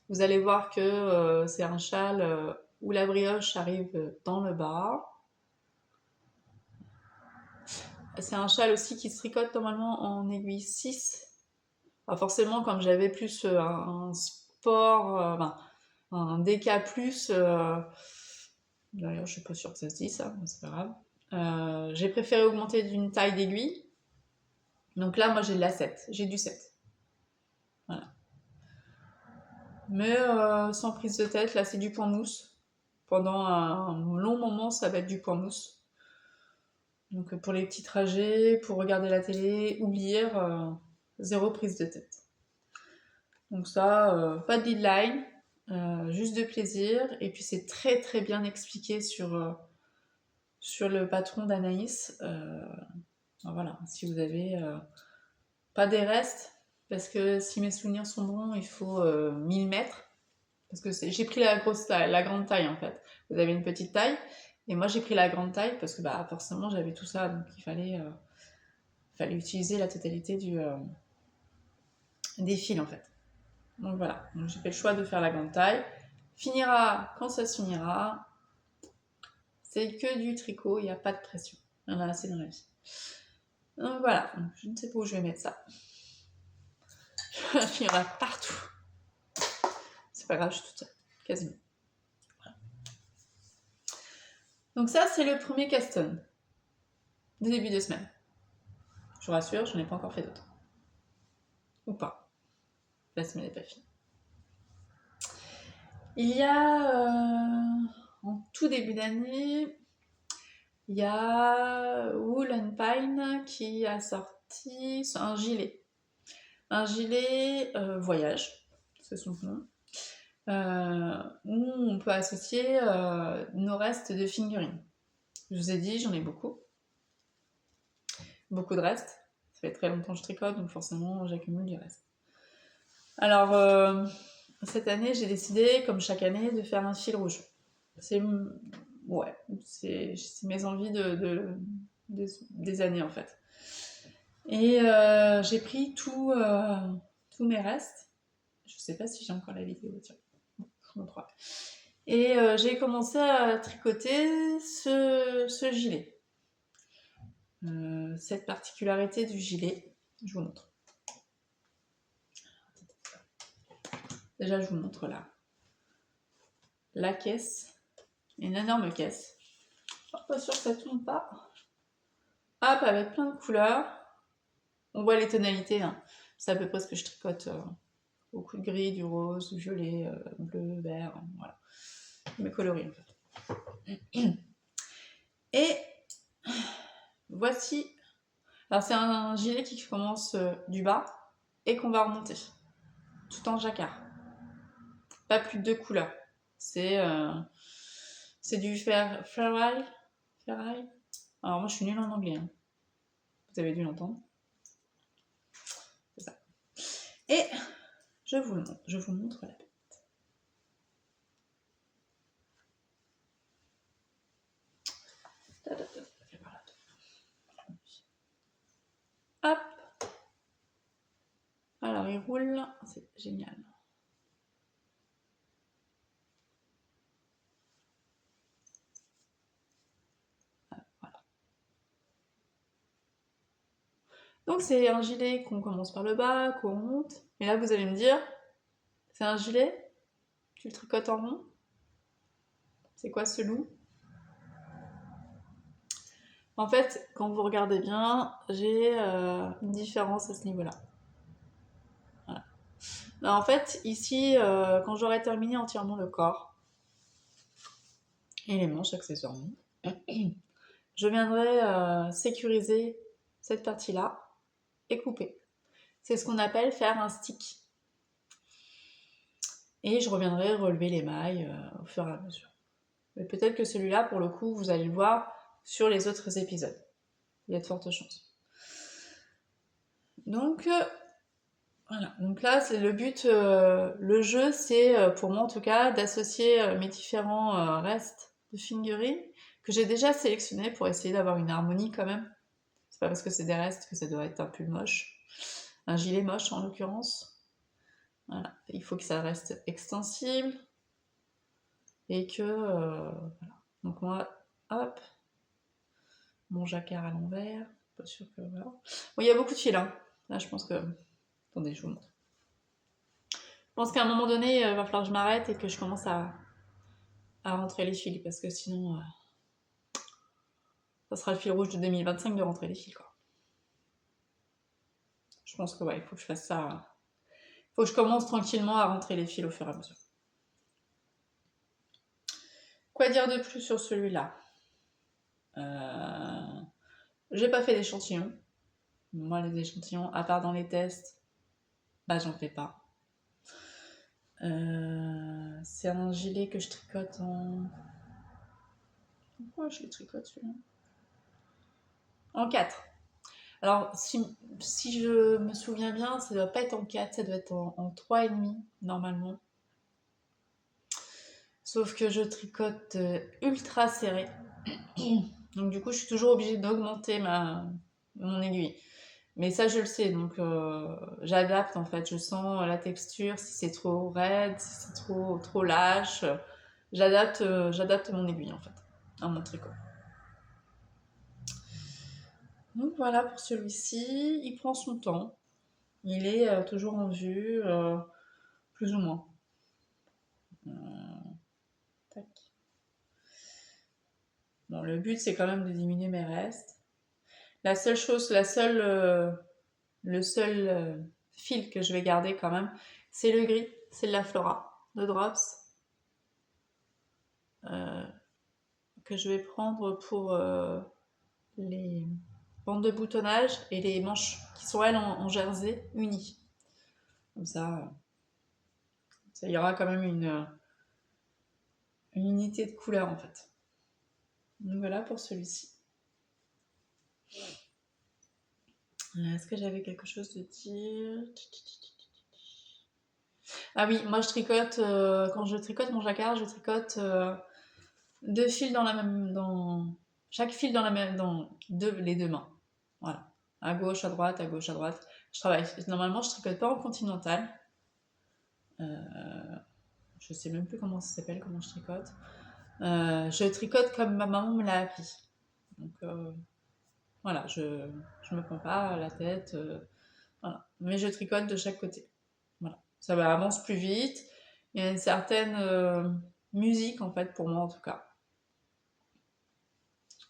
vous allez voir que c'est un châle où la brioche arrive dans le bas. C'est un châle aussi qui se tricote normalement en aiguille 6. Alors forcément, comme j'avais plus un sport, un DK+, d'ailleurs je suis pas sûre que ça se dit ça, mais c'est pas grave, j'ai préféré augmenter d'une taille d'aiguille. Donc là, moi j'ai de la 7, j'ai du 7. Voilà. Mais sans prise de tête, là c'est du point mousse. Pendant un long moment, ça va être du point mousse. Donc pour les petits trajets, pour regarder la télé ou lire, zéro prise de tête. Donc ça, pas de deadline, juste de plaisir. Et puis c'est très très bien expliqué sur le patron d'Anaïs. Voilà, si vous avez pas des restes, parce que si mes souvenirs sont bons, il faut 1000 mètres. Parce que j'ai pris la grande taille en fait. Vous avez une petite taille, et moi j'ai pris la grande taille parce que forcément j'avais tout ça, donc il fallait utiliser la totalité des fils en fait. Donc voilà, donc j'ai fait le choix de faire la grande taille. Finira quand ça se finira. C'est que du tricot, il n'y a pas de pression. Il y en a assez dans la vie. Donc voilà, je ne sais pas où je vais mettre ça. Il y en a partout. C'est pas grave, je suis toute seule, quasiment. Voilà. Donc ça, c'est le premier caston de début de semaine. Je vous rassure, je n'en ai pas encore fait d'autres. Ou pas. La semaine n'est pas finie. Il y a, en tout début d'année, il y a Wool & Pine qui a sorti un gilet. Un gilet voyage, c'est son nom. Où on peut associer nos restes de figurines. Je vous ai dit, j'en ai beaucoup. Beaucoup de restes. Ça fait très longtemps que je tricote, donc forcément j'accumule du reste. Alors, cette année, j'ai décidé, comme chaque année, de faire un fil rouge. C'est mes envies des années en fait. Et j'ai pris tous mes restes. Je sais pas si j'ai encore la vidéo, tiens. Je vous montre. Et j'ai commencé à tricoter ce gilet. Cette particularité du gilet, je vous montre. Déjà, je vous montre là. La caisse, une énorme caisse. Oh, pas sûr que ça tourne pas. Hop, avec plein de couleurs. On voit les tonalités, hein. C'est à peu près ce que je tricote. Beaucoup de gris, du rose, du violet, bleu, vert, voilà. Mes coloris en fait. Et voici. Alors c'est un gilet qui commence du bas et qu'on va remonter. Tout en jacquard. Pas plus de 2 couleurs. C'est du ferraille. Alors moi je suis nulle en anglais. Hein. Vous avez dû l'entendre. C'est ça. Et je vous montre la pépite. Hop. Alors il roule, c'est génial. Voilà. Donc c'est un gilet qu'on commence par le bas, qu'on monte. Et là vous allez me dire, c'est un gilet, tu le tricotes en rond. C'est quoi ce loup? En fait, quand vous regardez bien, j'ai une différence à ce niveau-là. Voilà. Alors, en fait, ici, quand j'aurai terminé entièrement le corps et les manches accessoirement, je viendrai sécuriser cette partie-là et couper. C'est ce qu'on appelle faire un stick. Et je reviendrai relever les mailles au fur et à mesure. Mais peut-être que celui-là, pour le coup, vous allez le voir sur les autres épisodes. Il y a de fortes chances. Donc, voilà. Donc là, c'est le but, le jeu, c'est, pour moi en tout cas, d'associer mes différents restes de figurines que j'ai déjà sélectionnés pour essayer d'avoir une harmonie quand même. C'est pas parce que c'est des restes que ça doit être un pull moche. Un gilet moche en l'occurrence. Voilà. Il faut que ça reste extensible. Et que, voilà. Donc moi, hop, mon jacquard à l'envers. Pas sûr que, voilà. Bon, il y a beaucoup de fils, hein. Là, je pense que... Attendez, je vous montre. Je pense qu'à un moment donné, il va falloir que je m'arrête et que je commence à rentrer les fils, parce que sinon, ça sera le fil rouge de 2025 de rentrer les fils, quoi. Je pense que, ouais, il faut que je fasse ça. Il faut que je commence tranquillement à rentrer les fils au fur et à mesure. Quoi dire de plus sur celui-là? J'ai pas fait d'échantillons. Moi, les échantillons, à part dans les tests, bah j'en fais pas. C'est un gilet que je tricote en... Pourquoi je le tricote celui-là? En 4. Alors, si je me souviens bien, ça doit pas être en 4, ça doit être en 3,5 normalement. Sauf que je tricote ultra serré. Donc du coup, je suis toujours obligée d'augmenter mon aiguille. Mais ça, je le sais, donc j'adapte en fait. Je sens la texture, si c'est trop raide, si c'est trop lâche. J'adapte mon aiguille en fait, à mon tricot. Donc voilà pour celui-ci. Il prend son temps. Il est toujours en vue, plus ou moins. Tac. Bon, le but, c'est quand même de diminuer mes restes. Le seul fil que je vais garder quand même, c'est le gris, c'est de la Flora, de Drops, que je vais prendre pour les bandes de boutonnage et les manches qui sont elles en jersey unies. Comme ça y aura quand même une unité de couleur en fait. Donc voilà pour celui-ci. Est-ce que j'avais quelque chose de dire? Ah oui, moi je tricote, quand je tricote mon jacquard, je tricote 2 fils dans chaque fil dans les deux mains. Voilà. À gauche, à droite, à gauche, à droite. Je travaille. Normalement, je tricote pas en continental. Je sais même plus comment ça s'appelle, comment je tricote. Je tricote comme ma maman me l'a appris. Donc voilà, je me prends pas la tête. Voilà. Mais je tricote de chaque côté. Voilà. Ça avance plus vite. Il y a une certaine musique en fait pour moi en tout cas.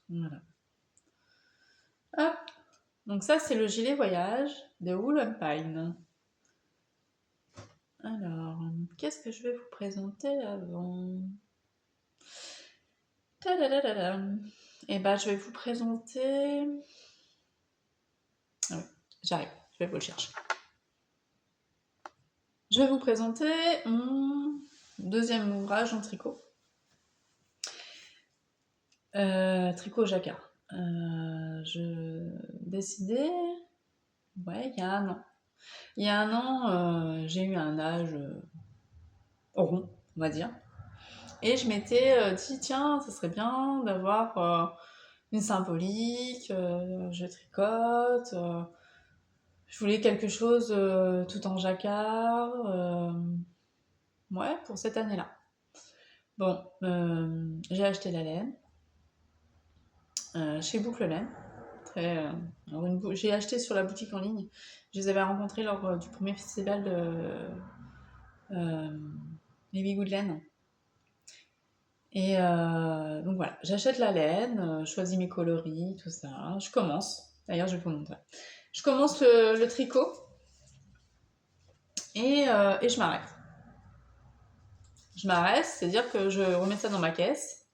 Voilà. Hop. Donc ça c'est le gilet voyage de Wool & Pine. Alors, qu'est-ce que je vais vous présenter avant? Et ben je vais vous présenter... Ah oui, j'arrive, je vais vous le chercher. Je vais vous présenter mon deuxième ouvrage en tricot. Tricot jacquard. Je décidais... Ouais, il y a un an. Il y a un an, j'ai eu un âge rond, on va dire. Et je m'étais dit, tiens, ça serait bien d'avoir une symbolique, je tricote, je voulais quelque chose tout en jacquard, ouais, pour cette année-là. Bon, j'ai acheté la laine chez Boucle Laine. J'ai acheté sur la boutique en ligne. Je les avais rencontrés lors du premier festival de les Bigoux de laine. Et donc voilà, j'achète la laine, je choisis mes coloris, tout ça. Je commence. D'ailleurs, je vais vous montrer. Je commence le tricot et je m'arrête. Je m'arrête, c'est-à-dire que je remets ça dans ma caisse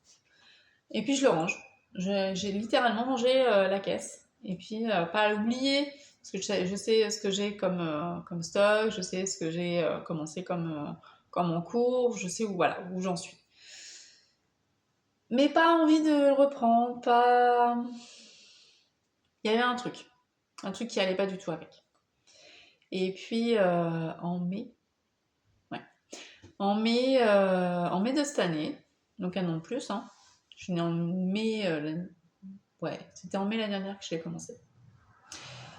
et puis je le range. J'ai littéralement rangé la caisse. Et puis, pas l'oublier, parce que je sais ce que j'ai comme stock, je sais ce que j'ai commencé comme comme en cours, je sais où, voilà, où j'en suis. Mais pas envie de le reprendre, pas... Il y avait un truc qui allait pas du tout avec. Et puis en mai, ouais, en mai de cette année, donc un an de plus, hein. Je suis née en mai, ouais, c'était en mai l'année dernière que je l'ai commencé.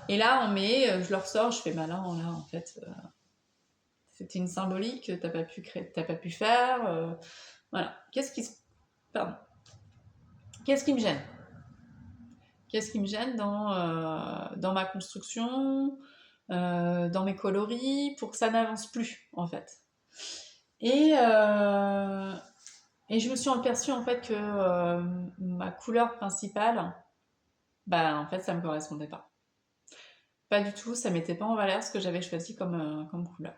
Et là, en mai, je le ressors, je fais, bah là, en fait, c'était une symbolique que t'as pas pu créer, t'as pas pu faire. Voilà. Pardon. Qu'est-ce qui me gêne? Qu'est-ce qui me gêne dans ma construction, dans mes coloris, pour que ça n'avance plus, en fait. Et je me suis aperçue, en fait, que ma couleur principale, bah, en fait, ça me correspondait pas. Pas du tout, ça mettait pas en valeur ce que j'avais choisi comme couleur.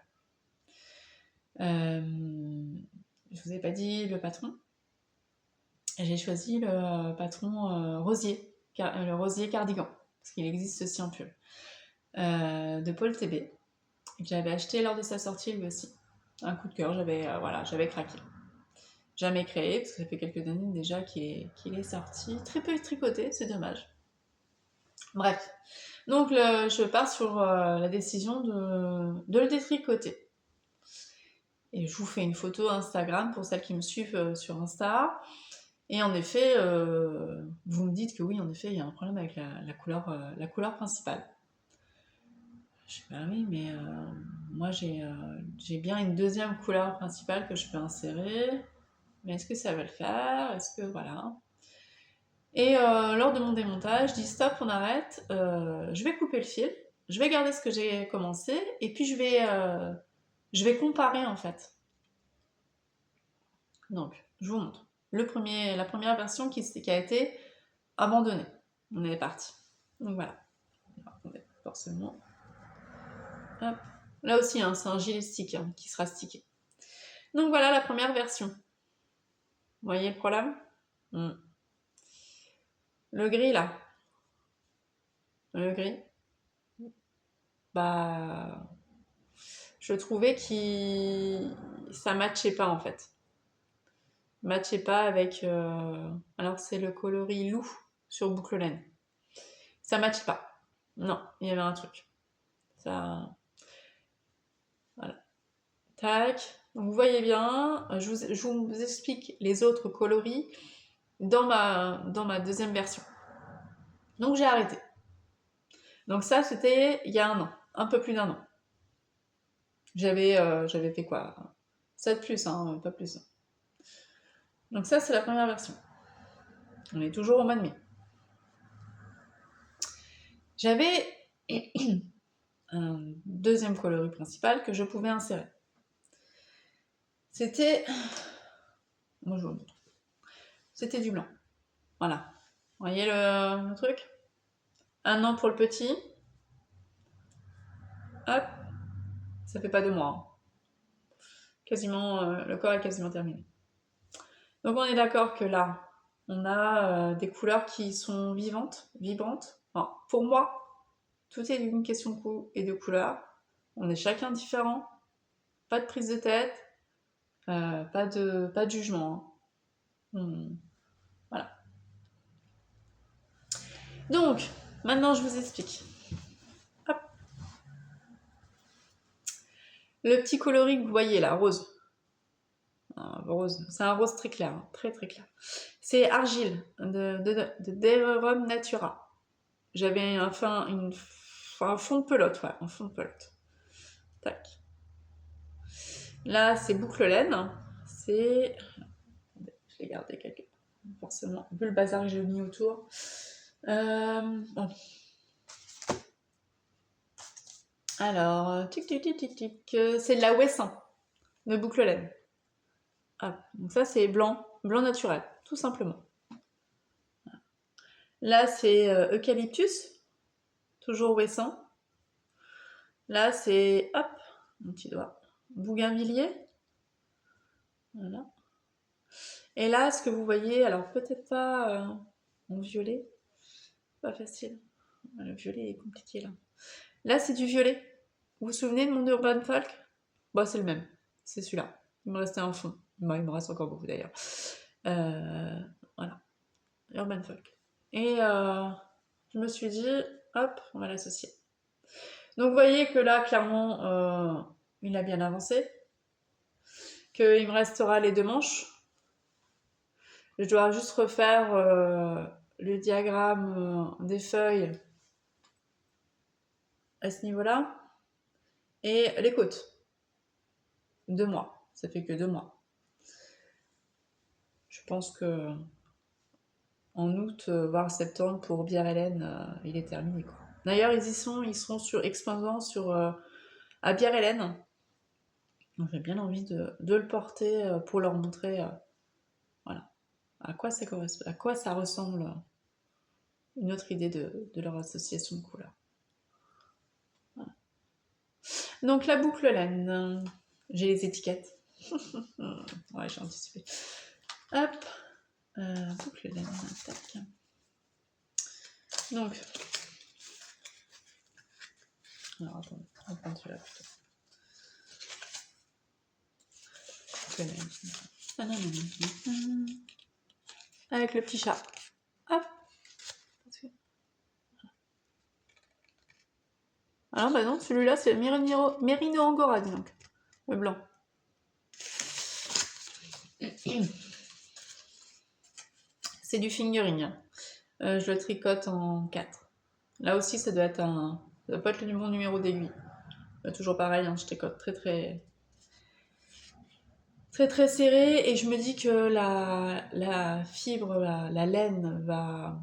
Je vous ai pas dit le patron. J'ai choisi le patron rosier, le rosier cardigan, parce qu'il existe aussi en pull, de Paul TB, que j'avais acheté lors de sa sortie lui aussi. Un coup de cœur, j'avais craqué. Jamais créé, parce que ça fait quelques années déjà qu'il est sorti. Très peu tricoté, c'est dommage. Bref, donc je pars sur la décision de le détricoter. Et je vous fais une photo Instagram pour celles qui me suivent sur Insta. Et en effet, vous me dites que oui, en effet, il y a un problème avec la couleur principale. Je sais pas, oui, mais moi j'ai bien une deuxième couleur principale que je peux insérer. Mais est-ce que ça va le faire? Est-ce que voilà. Et lors de mon démontage, je dis stop, on arrête. Je vais couper le fil. Je vais garder ce que j'ai commencé. Et puis je vais comparer en fait. Donc, je vous montre. La première version qui a été abandonnée. On est parti. Donc voilà. Attendez, forcément. Hop. Là aussi, hein, c'est un gilet stick qui sera stické. Donc voilà la première version. Vous voyez le problème? Le gris là. Le gris. Bah. Je trouvais que ça matchait pas en fait. Matchait pas avec. Alors c'est le coloris loup sur boucle laine. Ça matchait pas. Non, il y avait un truc. Ça. Voilà. Tac. Donc vous voyez bien, je vous explique les autres coloris dans ma deuxième version. Donc j'ai arrêté. Donc ça, c'était il y a un an, un peu plus d'un an. J'avais fait quoi? 7 plus, hein, pas plus. Donc ça, c'est la première version. On est toujours au mois de mai. J'avais un deuxième coloris principal que je pouvais insérer. C'était... Moi, je vous montre. C'était du blanc. Voilà. Vous voyez le truc? Un an pour le petit. Hop. Ça fait pas 2 mois. Hein. Quasiment, le corps est quasiment terminé. Donc on est d'accord que là, on a des couleurs qui sont vibrantes. Enfin, pour moi, tout est une question de goût et de couleur. On est chacun différent. Pas de prise de tête. Pas de jugement. Hein. Voilà. Donc, maintenant je vous explique. Hop. Le petit coloris que vous voyez là, rose. Rose, c'est un rose très clair, hein, très très clair. C'est Argile de Deverum Natura. J'avais un fond de pelote, ouais, un fond de pelote. Tac. Là, c'est boucle laine. C'est. Je l'ai gardé quelque part. Forcément, vu le bazar que j'ai mis autour. Bon. Alors, tic. C'est de la Wesson, de boucle laine. Ah, donc ça, c'est blanc naturel, tout simplement. Là, c'est eucalyptus, toujours Wesson. Là, c'est, hop, mon petit doigt, bougainvillier. Voilà. Et là, ce que vous voyez, alors peut-être pas en violet, pas facile. Le violet est compliqué là. Là, c'est du violet. Vous vous souvenez de mon Urban Folk? Bon, c'est le même, c'est celui-là. Il me restait un fond. Bah, il me reste encore beaucoup d'ailleurs. Voilà, Urban Folk. Et je me suis dit, hop, on va l'associer. Donc vous voyez que là, clairement, il a bien avancé. Qu'il me restera les 2 manches. Je dois juste refaire le diagramme des feuilles à ce niveau-là. Et les côtes. 2 mois. Ça fait que 2 mois. Je pense que en août, voire septembre, pour Bière-Hélène, il est terminé, quoi. D'ailleurs, ils seront exposants à Bière-Hélène. Donc, j'ai bien envie de le porter pour leur montrer voilà, à quoi ça ressemble, une autre idée de leur association de couleurs. Voilà. Donc la boucle laine, j'ai les étiquettes. Ouais, j'ai anticipé. Hop, boucle laine, tac. Donc, alors attendez, on va prendre celui-là plutôt. Avec le petit chat. Hop. Alors bah non, celui-là c'est le Merino Angora, dis donc. Le blanc. C'est du fingering. Je le tricote en 4. Là aussi ça doit pas être le bon numéro d'aiguille. Toujours pareil, hein, je tricote très serré et je me dis que la fibre, la laine va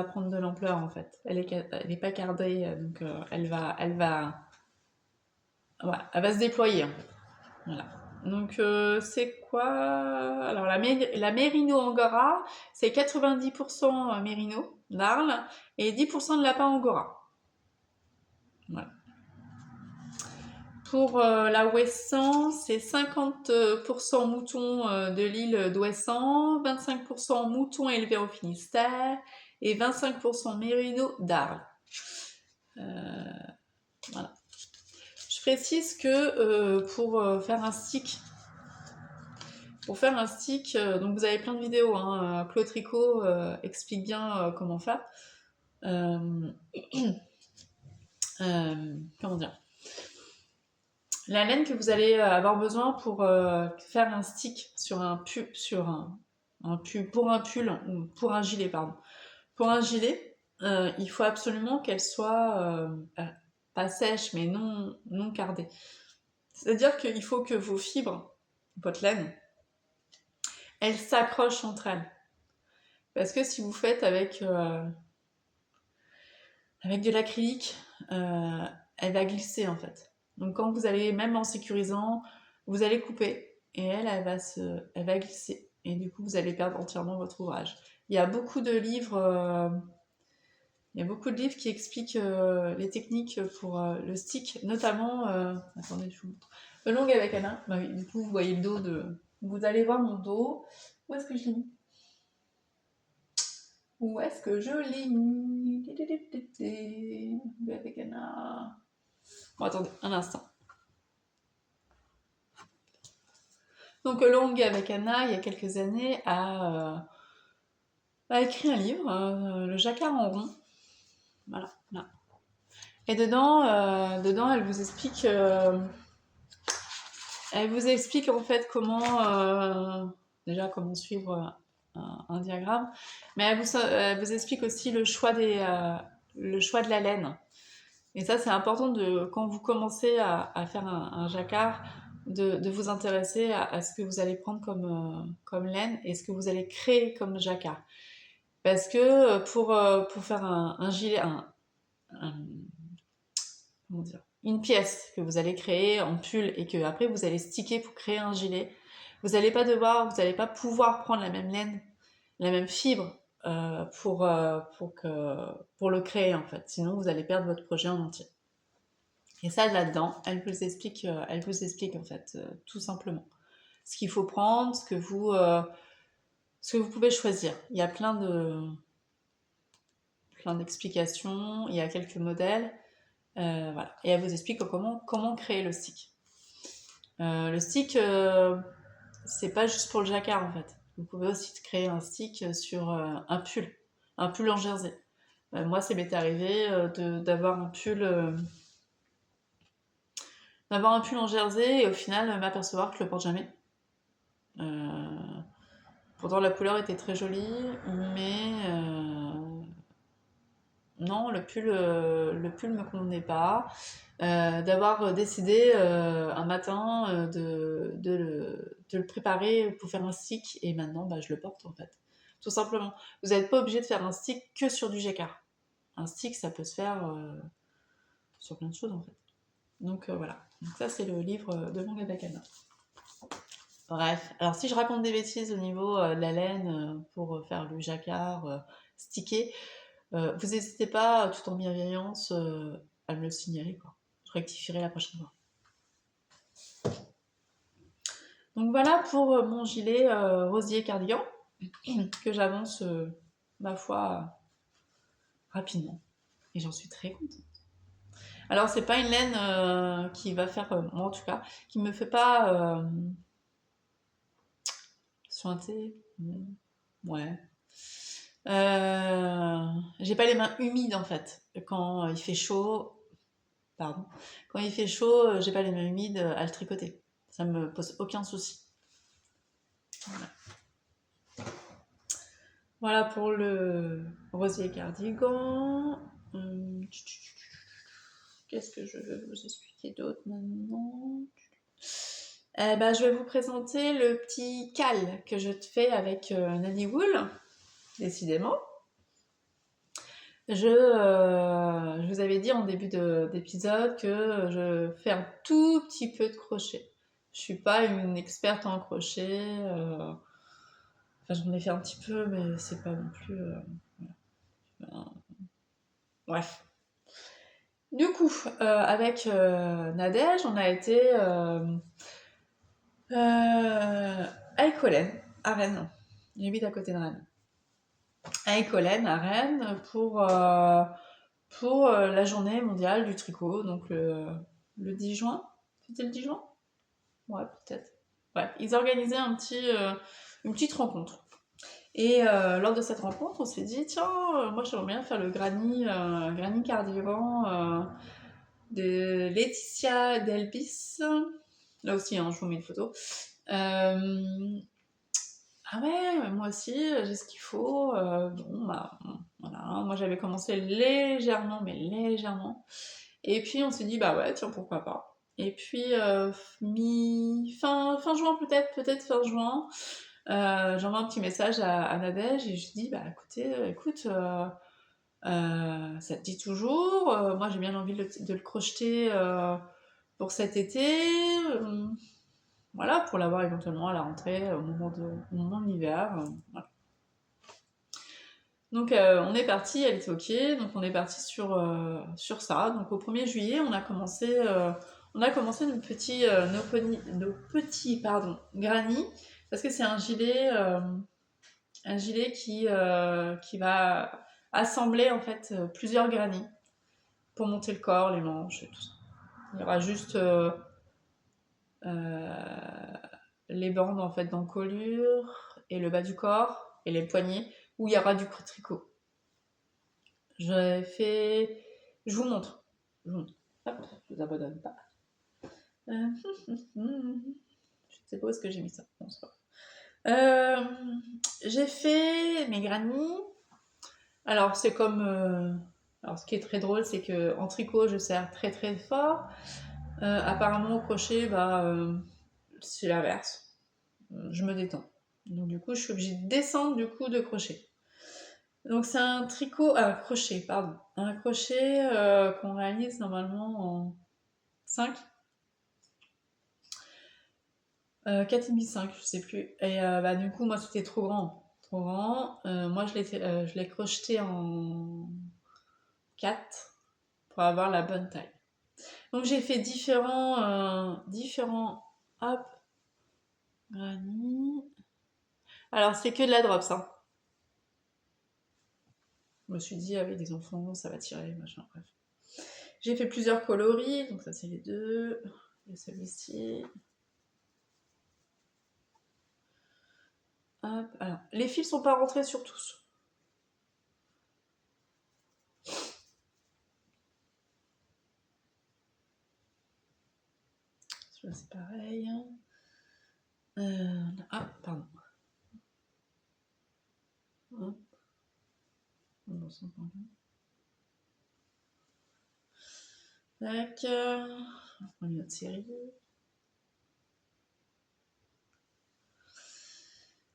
prendre de l'ampleur en fait. Elle est pas cardée, donc elle va se déployer en fait. Voilà. Donc c'est quoi? Alors la Merino Angora, c'est 90% Merino d'Arles et 10% de lapin Angora. Voilà. Pour la Ouessant, c'est 50% mouton de l'île d'Ouessant, 25% mouton élevé au Finistère et 25% Mérino d'Arles. Voilà. Je précise que pour faire un stick, donc vous avez plein de vidéos, hein, Claude Tricot explique bien comment faire. Comment dire? La laine que vous allez avoir besoin pour faire un stick sur un pull, pour un pull, ou pour un gilet, pardon. Pour un gilet, il faut absolument qu'elle soit pas sèche, mais non cardée. C'est-à-dire qu'il faut que vos fibres, votre laine, elles s'accrochent entre elles. Parce que si vous faites avec de l'acrylique, elle va glisser en fait. Donc quand vous allez, même en sécurisant, vous allez couper et elle va glisser. Et du coup, vous allez perdre entièrement votre ouvrage. Il y a beaucoup de livres, qui expliquent les techniques pour le stick, notamment, attendez, je vous montre. Le long avec Anna. Bah oui, du coup, vous voyez le dos vous allez voir mon dos. Où est-ce que je l'ai mis? Où est-ce que je l'ai mis? Avec Anna. Bon, attendez, un instant. Donc, Long avec Anna, il y a quelques années, a écrit un livre, Le Jacquard en rond. Voilà, là. Et dedans, elle vous explique en fait déjà comment suivre un diagramme, mais elle vous explique aussi le choix de la laine. Et ça, c'est important quand vous commencez à faire un jacquard, de vous intéresser à ce que vous allez prendre comme laine et ce que vous allez créer comme jacquard. Parce que pour faire un gilet, comment dire, une pièce que vous allez créer en pull et que après vous allez sticker pour créer un gilet, vous n'allez pas pouvoir prendre la même laine, la même fibre pour le créer en fait. Sinon, vous allez perdre votre projet en entier. Et ça, là-dedans, elle vous explique en fait, tout simplement. Ce qu'il faut prendre, ce que vous pouvez choisir. Il y a plein d'explications, il y a quelques modèles, voilà. Et elle vous explique comment créer le stick. Le stick, c'est pas juste pour le jacquard en fait. Vous pouvez aussi créer un stick sur un pull en jersey. Moi, ça m'est arrivé d'avoir un pull en jersey et au final m'apercevoir que je le porte jamais. Pourtant la couleur était très jolie, mais non, le pull me convenait pas. D'avoir décidé un matin de le préparer pour faire un stick et maintenant bah, je le porte en fait. Tout simplement. Vous n'êtes pas obligé de faire un stick que sur du jacquard. Un stick ça peut se faire sur plein de choses en fait. Donc voilà. Donc ça c'est le livre de Manga Bakana. Bref, alors si je raconte des bêtises au niveau de la laine pour faire le jacquard stické, vous n'hésitez pas, tout en bienveillance, à me le signaler quoi. Je rectifierai la prochaine fois. Donc voilà pour mon gilet rosier cardigan que j'avance ma foi rapidement et j'en suis très contente. Alors c'est pas une laine qui va faire, moi en tout cas, qui me fait pas suinter. Ouais. J'ai pas les mains humides en fait. Quand il fait chaud, pardon, quand il fait chaud, j'ai pas les mains humides à le tricoter. Ça me pose aucun souci. Voilà. Voilà pour le rosier cardigan. Qu'est-ce que je veux vous expliquer d'autre maintenant? Je vais vous présenter le petit cal que je te fais avec Nanny Wool, décidément. Je vous avais dit en début d'épisode que je fais un tout petit peu de crochet. Je suis pas une experte en crochet. Enfin, j'en ai fait un petit peu, mais c'est pas non plus. Bref. Du coup, avec Nadège, on a été à Écolène, à Rennes. J'habite à côté de Rennes. À Écolène, à Rennes, pour la journée mondiale du tricot, donc le 10 juin. C'était le 10 juin? Ouais, peut-être. Ouais, ils organisaient une petite rencontre. Et lors de cette rencontre, on s'est dit, tiens, moi j'aimerais bien faire le granny cardigan de Laetitia Delbis. Là aussi, hein, je vous mets une photo. Ah ouais, moi aussi, j'ai ce qu'il faut. Bon, bah, voilà. Moi, j'avais commencé légèrement, mais légèrement. Et puis, on s'est dit, bah ouais, tiens, pourquoi pas. Et puis, fin juin, peut-être fin juin, j'envoie un petit message à Nadège et je dis, bah écoute, ça te dit toujours, moi j'ai bien envie de le crocheter pour cet été, voilà, pour l'avoir éventuellement à la rentrée, au moment de l'hiver. Voilà. Donc on est parti, elle était ok, donc on est parti sur ça. Donc au 1er juillet, on a commencé nos petits granny, parce que c'est un gilet qui va assembler en fait plusieurs granny pour monter le corps, les manches et tout ça. Il y aura juste les bandes en fait d'encolure et le bas du corps et les poignets où il y aura du tricot. Je vous montre. Hop, je vous abandonne pas. Je sais pas où est-ce que j'ai mis ça. Bon, c'est pas grave. J'ai fait mes granny. Alors c'est comme alors ce qui est très drôle, c'est que en tricot je serre très très fort. Apparemment au crochet, c'est l'inverse. Je me détends. Donc du coup, je suis obligée de descendre du coup de crochet. Donc c'est un crochet, pardon. Un crochet qu'on réalise normalement en 5. 4,5, 5, je sais plus. Et du coup, moi c'était trop grand. Trop grand. Moi je l'ai crocheté en 4 pour avoir la bonne taille. Donc j'ai fait différents hop, granny. Alors c'est que de la drop ça. Je me suis dit avec des enfants ça va tirer, machin, bref. J'ai fait plusieurs coloris, donc ça c'est les deux. Et celui-ci. Hop, alors, les fils sont pas rentrés sur tous. Celui-là, c'est pareil. Ah, pardon. Hop. On s'en prend là. Tac. On va prendre une autre série.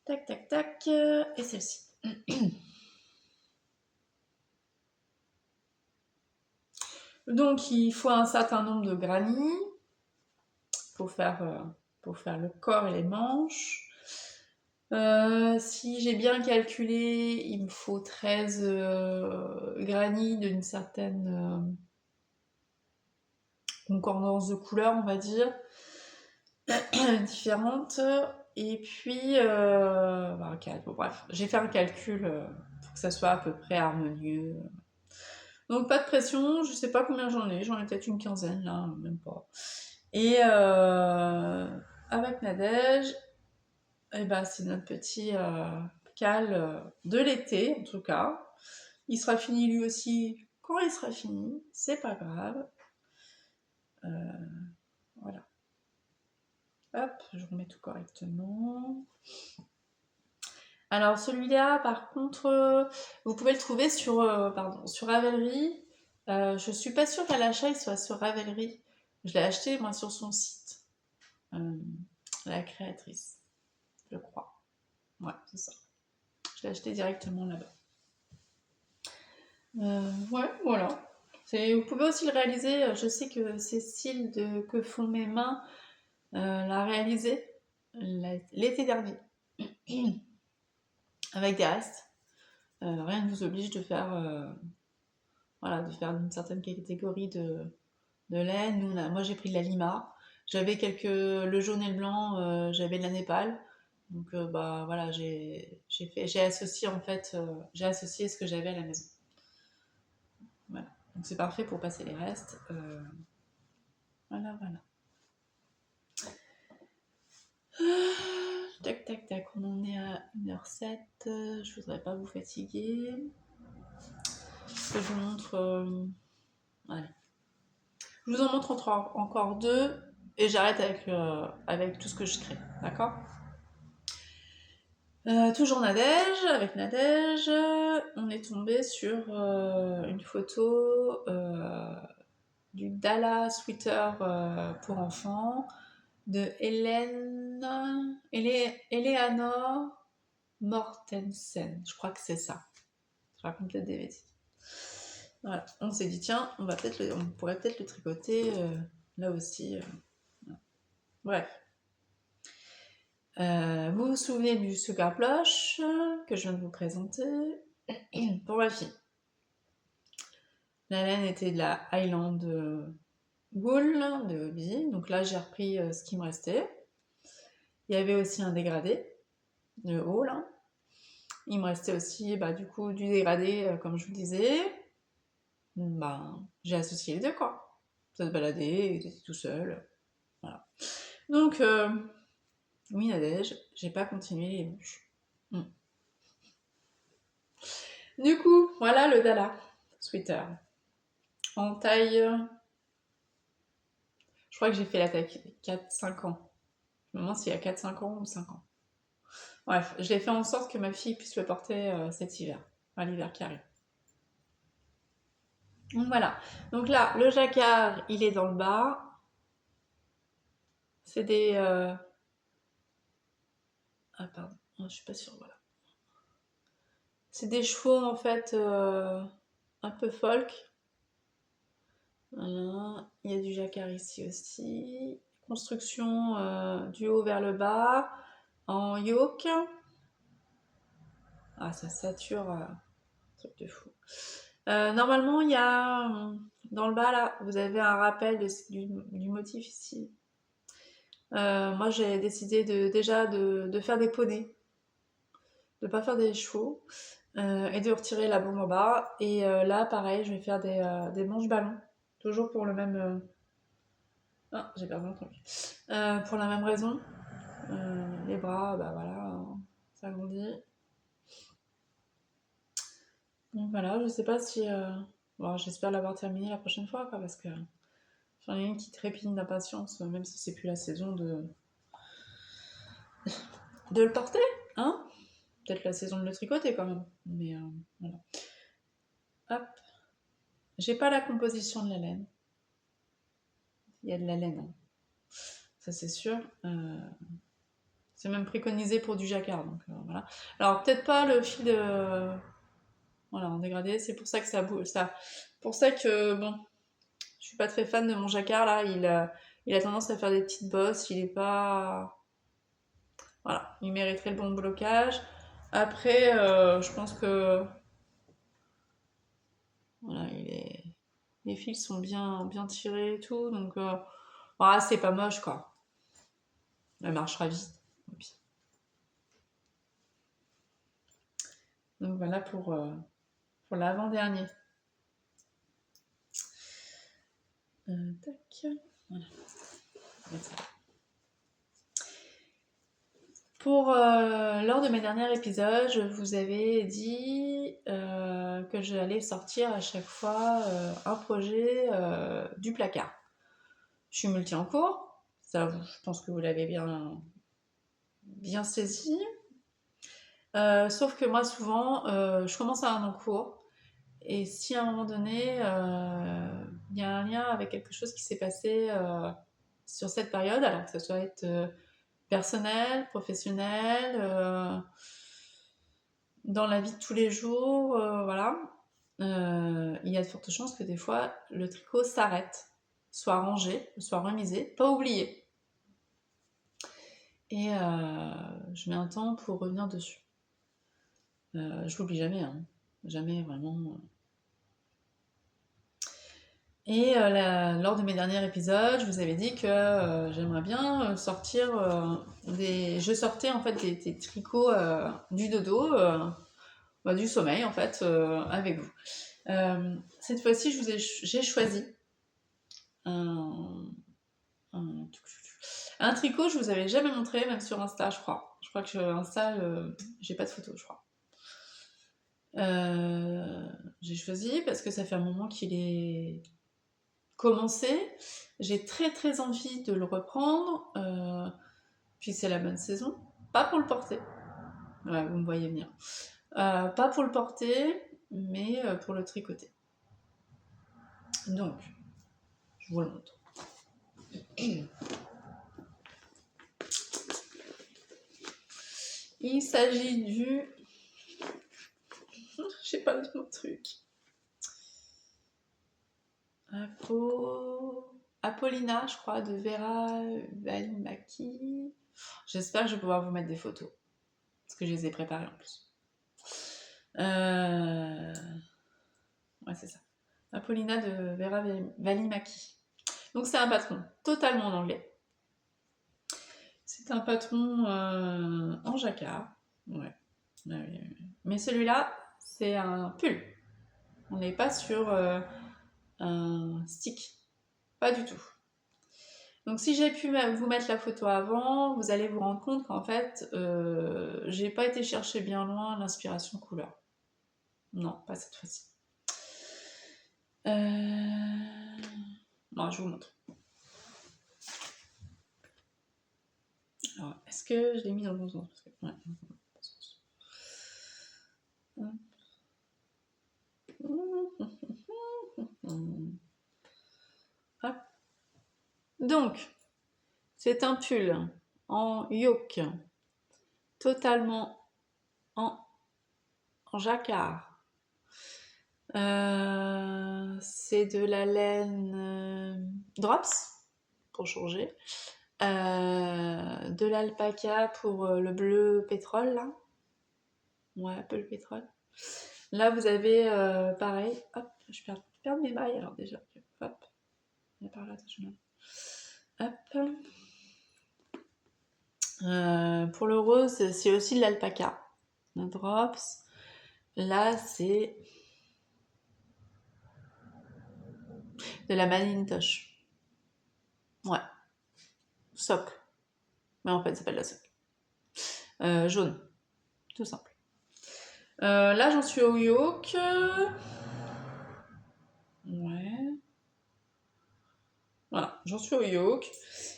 Tac, tac, tac. Et celle-ci. Donc, il faut un certain nombre de granits pour faire le corps et les manches. Si j'ai bien calculé, il me faut 13 granits d'une certaine concordance de couleurs, on va dire, différentes. Et puis, bon, bref, j'ai fait un calcul pour que ça soit à peu près harmonieux. Donc pas de pression, je sais pas combien j'en ai peut-être une quinzaine là, même pas. Et avec Nadège, eh ben, c'est notre petit cal de l'été en tout cas. Il sera fini lui aussi quand il sera fini, c'est pas grave. Voilà. Hop, je remets tout correctement. Alors celui-là, par contre, vous pouvez le trouver sur Ravelry. Je suis pas sûre qu'à l'achat il soit sur Ravelry. Je l'ai acheté moi sur son site. La créatrice, je crois. Ouais, c'est ça. Je l'ai acheté directement là-bas. Ouais, voilà. Vous pouvez aussi le réaliser. Je sais que Cécile de Que font mes mains l'a réalisé l'été dernier avec des restes. Rien ne vous oblige de faire, une certaine catégorie de laine. Moi, j'ai pris de la Lima. J'avais le jaune et le blanc. J'avais de la Népal. Donc, voilà, j'ai associé en fait, j'ai associé ce que j'avais à la maison. Voilà. Donc c'est parfait pour passer les restes. Voilà. Tac, tac, tac. On en est à 1h07. Je voudrais pas vous fatiguer. Je vous montre. Allez. Je vous en montre encore deux et j'arrête avec tout ce que je crée. D'accord? Toujours avec Nadège, on est tombé sur une photo du Dala Sweater pour enfants de Eleanor Mortensen. Je crois que c'est ça. Je raconte peut-être des bêtises. Voilà. On s'est dit, tiens, on pourrait peut-être le tricoter là aussi. Bref. Vous vous souvenez du sugar plush que je viens de vous présenter pour ma fille. La laine était de la Highland Wool de Hobby. Donc là, j'ai repris ce qui me restait. Il y avait aussi un dégradé de haut là. Il me restait aussi du coup du dégradé comme je vous disais. J'ai associé les deux quoi. Ça se baladait, il était tout seul. Voilà. Donc oui Nadège, j'ai pas continué les bûches. Du coup, voilà le Dala Sweater. En taille, je crois que j'ai fait la taille 4-5 ans. Je me demande s'il y a 4-5 ans ou 5 ans. Bref, j'ai fait en sorte que ma fille puisse le porter cet hiver, l'hiver qui arrive. Donc voilà. Donc là, le jacquard, il est dans le bas. C'est des... Ah pardon, je suis pas sûre, voilà. C'est des chevaux en fait un peu folk. Voilà. Il y a du jacquard ici aussi. Construction du haut vers le bas en yoke. Ah, ça sature, truc de fou. Normalement, il y a dans le bas là, vous avez un rappel du motif ici. Moi, j'ai décidé déjà de faire des poneys, de pas faire des chevaux et de retirer la bombe en bas. Et là, pareil, je vais faire des manches ballons, toujours pour le même. Ah, j'ai perdu mon truc. Pour la même raison. Les bras, voilà. ça grandit. Donc voilà, je sais pas si... Bon, j'espère l'avoir terminé la prochaine fois, quoi, parce que j'en ai une qui trépigne d'impatience, même si c'est plus la saison de le porter, hein. Peut-être la saison de le tricoter quand même, mais voilà. Hop. J'ai pas la composition de la laine. Il y a de la laine, hein. Ça c'est sûr. C'est même préconisé pour du jacquard, donc voilà. Alors peut-être pas le fil de... Voilà, en dégradé, c'est pour ça que ça bouge. Pour ça que, bon, je suis pas très fan de mon jacquard, là. Il a tendance à faire des petites bosses, il est pas... Voilà, il mériterait le bon blocage. Après, je pense que... Voilà, les fils sont bien tirés et tout, donc... Voilà, c'est pas moche, quoi. Elle marchera vite. Donc voilà pour l'avant-dernier. Tac. Voilà. Lors de mes derniers épisodes, je vous avais dit que j'allais sortir à chaque fois un projet du placard. Je suis multi en cours, ça je pense que vous l'avez bien saisi. Sauf que moi souvent, je commence à un en cours, et si à un moment donné, il y a un lien avec quelque chose qui s'est passé sur cette période, alors que ça soit être personnel, professionnel, dans la vie de tous les jours, voilà, il y a de fortes chances que des fois le tricot s'arrête, soit rangé, soit remisé, pas oublié. Et je mets un temps pour revenir dessus. Je l'oublie jamais, hein. Jamais vraiment. Et lors de mes derniers épisodes, je vous avais dit que j'aimerais bien sortir Je sortais en fait des tricots du dodo, du sommeil en fait, avec vous. Cette fois-ci, j'ai choisi un tricot. Je vous avais jamais montré, même sur Insta, je crois. Je crois que Insta, j'ai pas de photo, je crois. J'ai choisi parce que ça fait un moment qu'il est commencé. J'ai très très envie de le reprendre, puis c'est la bonne saison. Pas pour le porter, ouais, vous me voyez venir. Pas pour le porter, mais pour le tricoter. Donc, je vous le montre. Il s'agit du... J'ai pas le nom truc. Apollina, je crois, de Vera Valimaki. J'espère que je vais pouvoir vous mettre des photos, parce que je les ai préparées en plus. Ouais, c'est ça. Apollina de Vera Valimaki. Donc c'est un patron totalement en anglais. C'est un patron en jacquard. Ouais. Mais celui-là, c'est un pull. On n'est pas sur un stick. Pas du tout. Donc si j'ai pu vous mettre la photo avant, vous allez vous rendre compte qu'en fait, j'ai pas été chercher bien loin l'inspiration couleur. Non, pas cette fois-ci. Non, je vous montre. Alors, est-ce que je l'ai mis dans le bon sens? Ouais, dans le bon sens. Hop. Donc, c'est un pull en yoke, totalement en jacquard. C'est de la laine Drops, pour changer. De l'alpaca pour le bleu pétrole, là. Ouais, bleu pétrole. Là, vous avez pareil. Hop, je perds mes mailles alors déjà. Hop, il y a par là, attention. Hop. Pour le rose, c'est aussi de l'alpaca. Un drops. Là, c'est de la Macintosh. Ouais. Soc. Mais en fait, c'est pas de la soc. Jaune. tout simple. Là, j'en suis au yoke. Ouais. Voilà, j'en suis au yoke.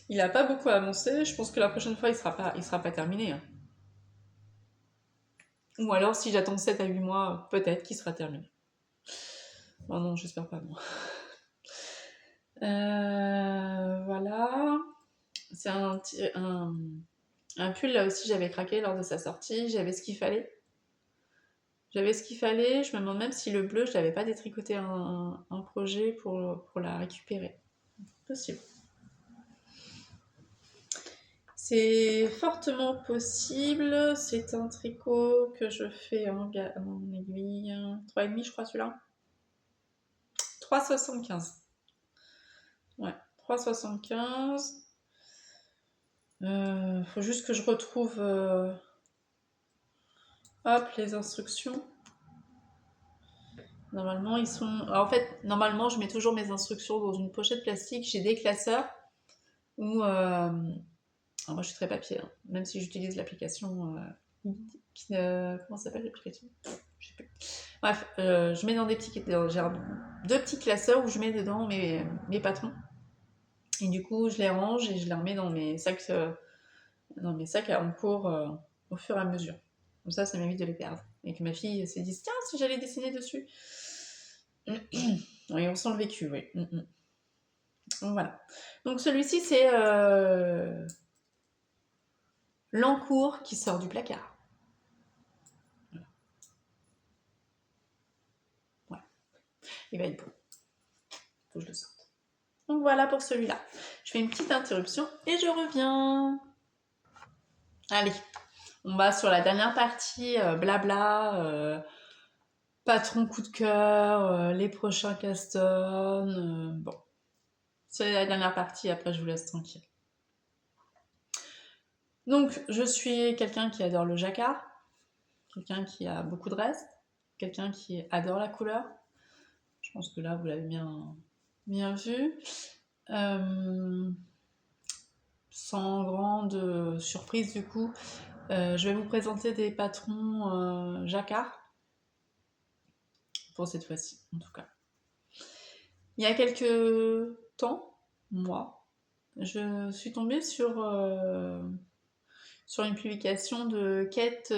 Il n'a pas beaucoup avancé. Je pense que la prochaine fois, il sera pas terminé, hein. Ou alors, si j'attends 7 à 8 mois, peut-être qu'il sera terminé. Oh non, j'espère pas, non. Voilà. C'est un pull, là aussi, j'avais craqué lors de sa sortie. J'avais ce qu'il fallait. Je me demande même si le bleu, je n'avais pas détricoté un projet pour la récupérer. Possible. C'est fortement possible. C'est un tricot que je fais en aiguille 3,5, je crois, celui-là. 3,75. Ouais, 3,75. Faut juste que je retrouve hop, les instructions. Normalement, ils sont. Alors, en fait, normalement, je mets toujours mes instructions dans une pochette plastique. J'ai des classeurs où. Alors, moi, je suis très papier, hein, même si j'utilise l'application. Comment s'appelle l'application? Je sais plus. Bref, je mets dans des petits. J'ai deux petits classeurs où je mets dedans mes patrons. Et du coup, je les range et je les remets dans mes sacs en cours au fur et à mesure. Comme ça m'évite de les perdre. Et que ma fille se dise, tiens, si j'allais dessiner dessus. Oui, on sent le vécu, oui. Voilà. Donc celui-ci, c'est l'encours qui sort du placard. Voilà. Il va être beau. Faut que je le sorte. Donc voilà pour celui-là. Je fais une petite interruption et je reviens. Allez, on va sur la dernière partie, blabla, patron coup de cœur, les prochains custom. Bon, c'est la dernière partie, après je vous laisse tranquille. Donc, je suis quelqu'un qui adore le jacquard, quelqu'un qui a beaucoup de reste, quelqu'un qui adore la couleur. Je pense que là, vous l'avez bien vu. Sans grande surprise, du coup, je vais vous présenter des patrons jacquard, pour cette fois-ci, en tout cas. Il y a quelques temps, je suis tombée sur une publication de Kate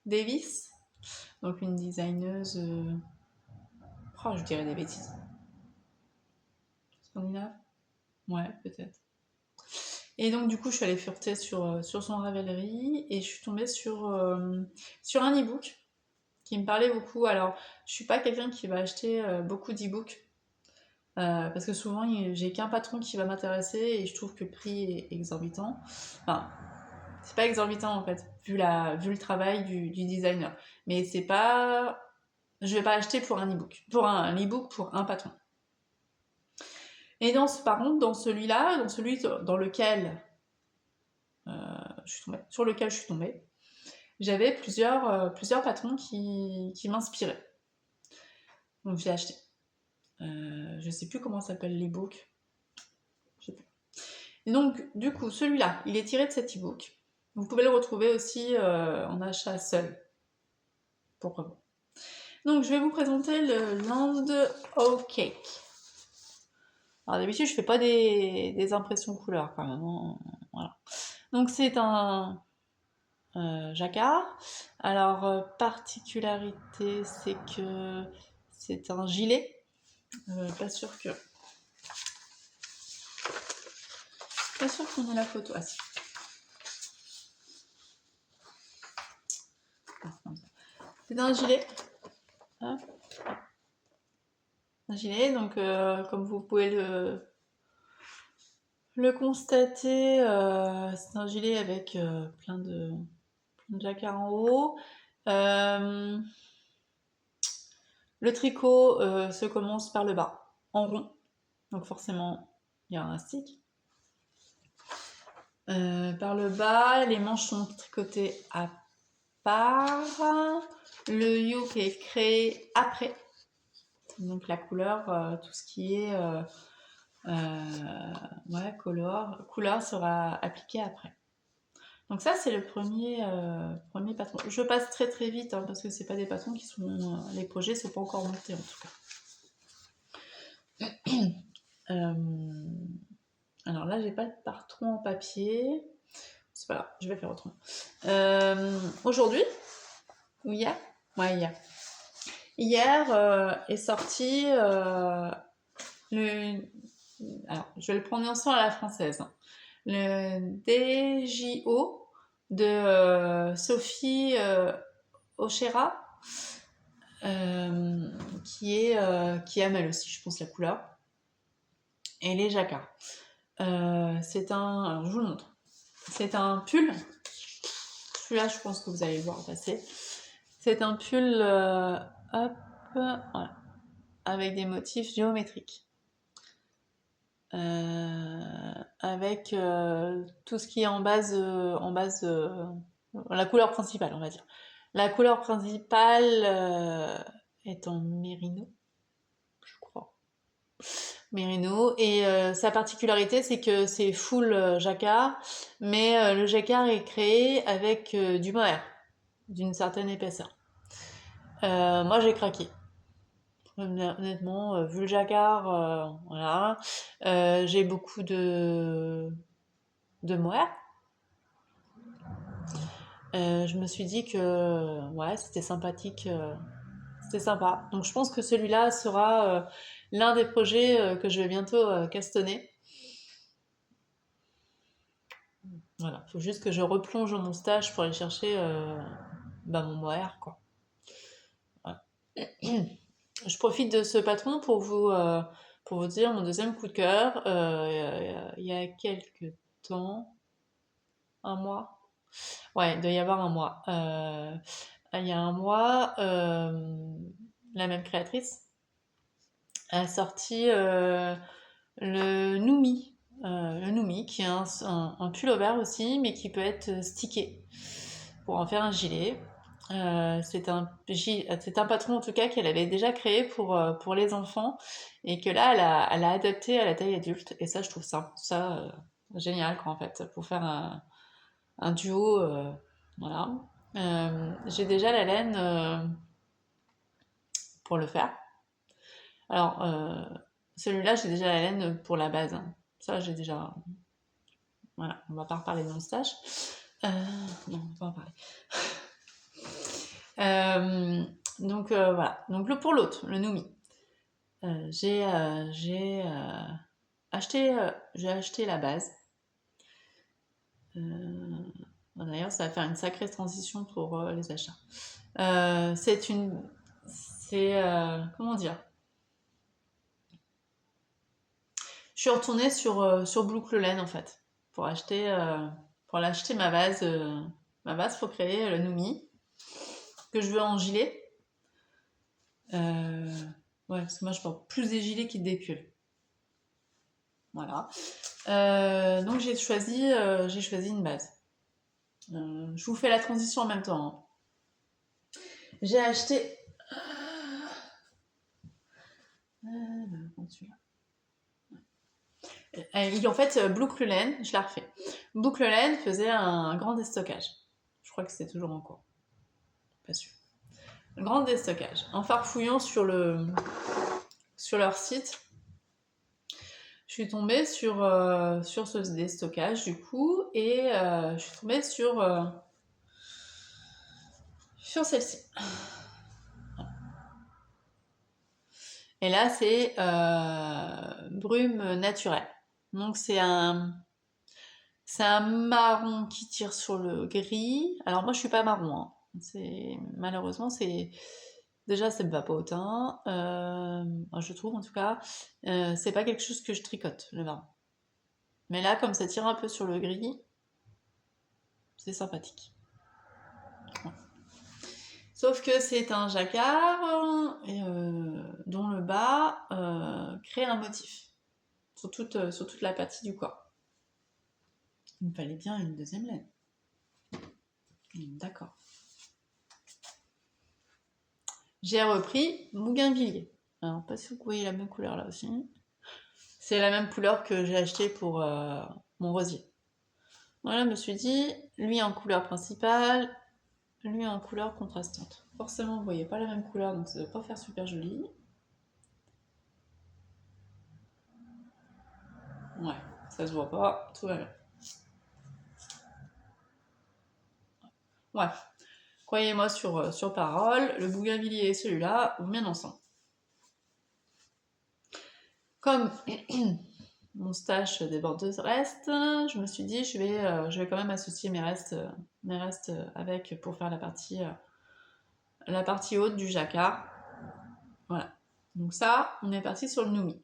Davis, donc une designeuse, je dirais des bêtises. Scandinave? Ouais, peut-être. Et donc du coup, je suis allée fureter sur son Ravelry et je suis tombée sur un e-book qui me parlait beaucoup. Alors, je suis pas quelqu'un qui va acheter beaucoup d'e-books parce que souvent, j'ai qu'un patron qui va m'intéresser et je trouve que le prix est exorbitant. Enfin, c'est pas exorbitant en fait, vu le travail du designer. Mais c'est pas... Je vais pas acheter pour un e-book. Pour un e-book, pour un patron. Et par contre, dans celui dans lequel sur lequel je suis tombée, j'avais plusieurs patrons qui m'inspiraient. Donc j'ai acheté. Je sais plus comment s'appelle l'e-book. Je sais plus. Et donc, du coup, celui-là, il est tiré de cet e-book. Vous pouvez le retrouver aussi en achat seul. Pourquoi pas. Donc, je vais vous présenter le Land Oak Cake. Alors, d'habitude, je fais pas des impressions couleurs quand même. Hein. Voilà. Donc, c'est un jacquard. Alors, particularité, c'est que c'est un gilet. Pas sûr qu'on ait la photo. Ah si. C'est un gilet. Hop. Un gilet, donc comme vous pouvez le constater, c'est un gilet avec plein de jacquard en haut. Le tricot se commence par le bas, en rond, donc forcément il y a un stick. Par le bas, les manches sont tricotées à part. Le yoke est créé après. Donc la couleur, tout ce qui est couleur sera appliqué après. Donc ça, c'est le premier patron. Je passe très très vite, hein, parce que c'est pas des patrons qui sont... les projets sont pas encore montés, en tout cas. Alors là, j'ai pas de patron en papier. C'est pas grave, je vais faire autrement. Aujourd'hui, ou hier? Ouais, hier. Hier est sorti le... Alors, je vais le prononcer à la française. Hein. Le DJO de Sophie Ochera, qui aime elle aussi, je pense, la couleur. Et les jacquards. C'est un... Alors, je vous le montre. C'est un pull. Celui-là, je pense que vous allez le voir passer. C'est un pull, hop, voilà, avec des motifs géométriques. Avec tout ce qui est en base, la couleur principale, on va dire. La couleur principale est en mérino, je crois. Mérino. Et sa particularité, c'est que c'est full jacquard, mais le jacquard est créé avec du mohair, d'une certaine épaisseur. Moi, j'ai craqué. Honnêtement, vu le jacquard, voilà. J'ai beaucoup de mohair. Je me suis dit que ouais, c'était sympathique, c'était sympa. Donc je pense que celui-là sera l'un des projets que je vais bientôt castonner. Voilà, faut juste que je replonge dans mon stage pour aller chercher mon mohair, quoi. Voilà. Je profite de ce patron pour vous dire mon deuxième coup de cœur. Il y a quelques temps, un mois. Ouais, il doit y avoir un mois. Il y a un mois, la même créatrice a sorti le Noumi. Le Noumi, qui est un pull-over aussi, mais qui peut être stické pour en faire un gilet. C'est un patron en tout cas qu'elle avait déjà créé pour les enfants et que là elle a adapté à la taille adulte et ça je trouve ça génial quoi en fait pour faire un duo voilà. J'ai déjà la laine pour le faire. Alors celui-là j'ai déjà la laine pour la base, hein. Ça j'ai déjà, voilà, on va pas reparler de mon stage. Non, on va pas en parler. Donc voilà. Donc pour l'autre, le Noumi, j'ai acheté la base. D'ailleurs, ça va faire une sacrée transition pour les achats. Comment dire? Je suis retournée sur Boucle-Laine en fait pour l'acheter ma base pour créer le Noumi que je veux en gilet. Ouais, parce que moi je porte plus des gilets qu'ils des pulls. Voilà. Donc j'ai choisi une base. Je vous fais la transition en même temps. Hein. J'ai acheté. En fait, Boucle-Laine, je la refais. Boucle-Laine faisait un grand déstockage. Je crois que c'est toujours en cours. Pas sûr. Un grand déstockage. En farfouillant sur leur site, je suis tombée sur ce déstockage du coup et je suis tombée sur celle-ci. Et là c'est brume naturelle. Donc c'est un marron qui tire sur le gris. Alors moi je suis pas marron. Hein. Malheureusement déjà ça me va pas au teint. Je trouve en tout cas. C'est pas quelque chose que je tricote le marron. Mais là comme ça tire un peu sur le gris, c'est sympathique. Ouais. Sauf que c'est un jacquard dont le bas crée un motif sur toute la partie du corps. Il me fallait bien une deuxième laine. D'accord. J'ai repris Bougainvilliers. Alors, pas si vous voyez la même couleur là aussi. C'est la même couleur que j'ai acheté pour mon rosier. Voilà, je me suis dit, lui en couleur principale, lui en couleur contrastante. Forcément, vous voyez pas la même couleur, donc ça ne doit pas faire super joli. Ouais, ça se voit pas, tout va bien. Bref, croyez-moi sur parole, le bougainvillier et celui-là vont bien ensemble. Comme mon stash des bordeuses reste, je me suis dit je vais quand même associer mes restes avec pour faire la partie haute du jacquard. Voilà. Donc ça, on est parti sur le noumi.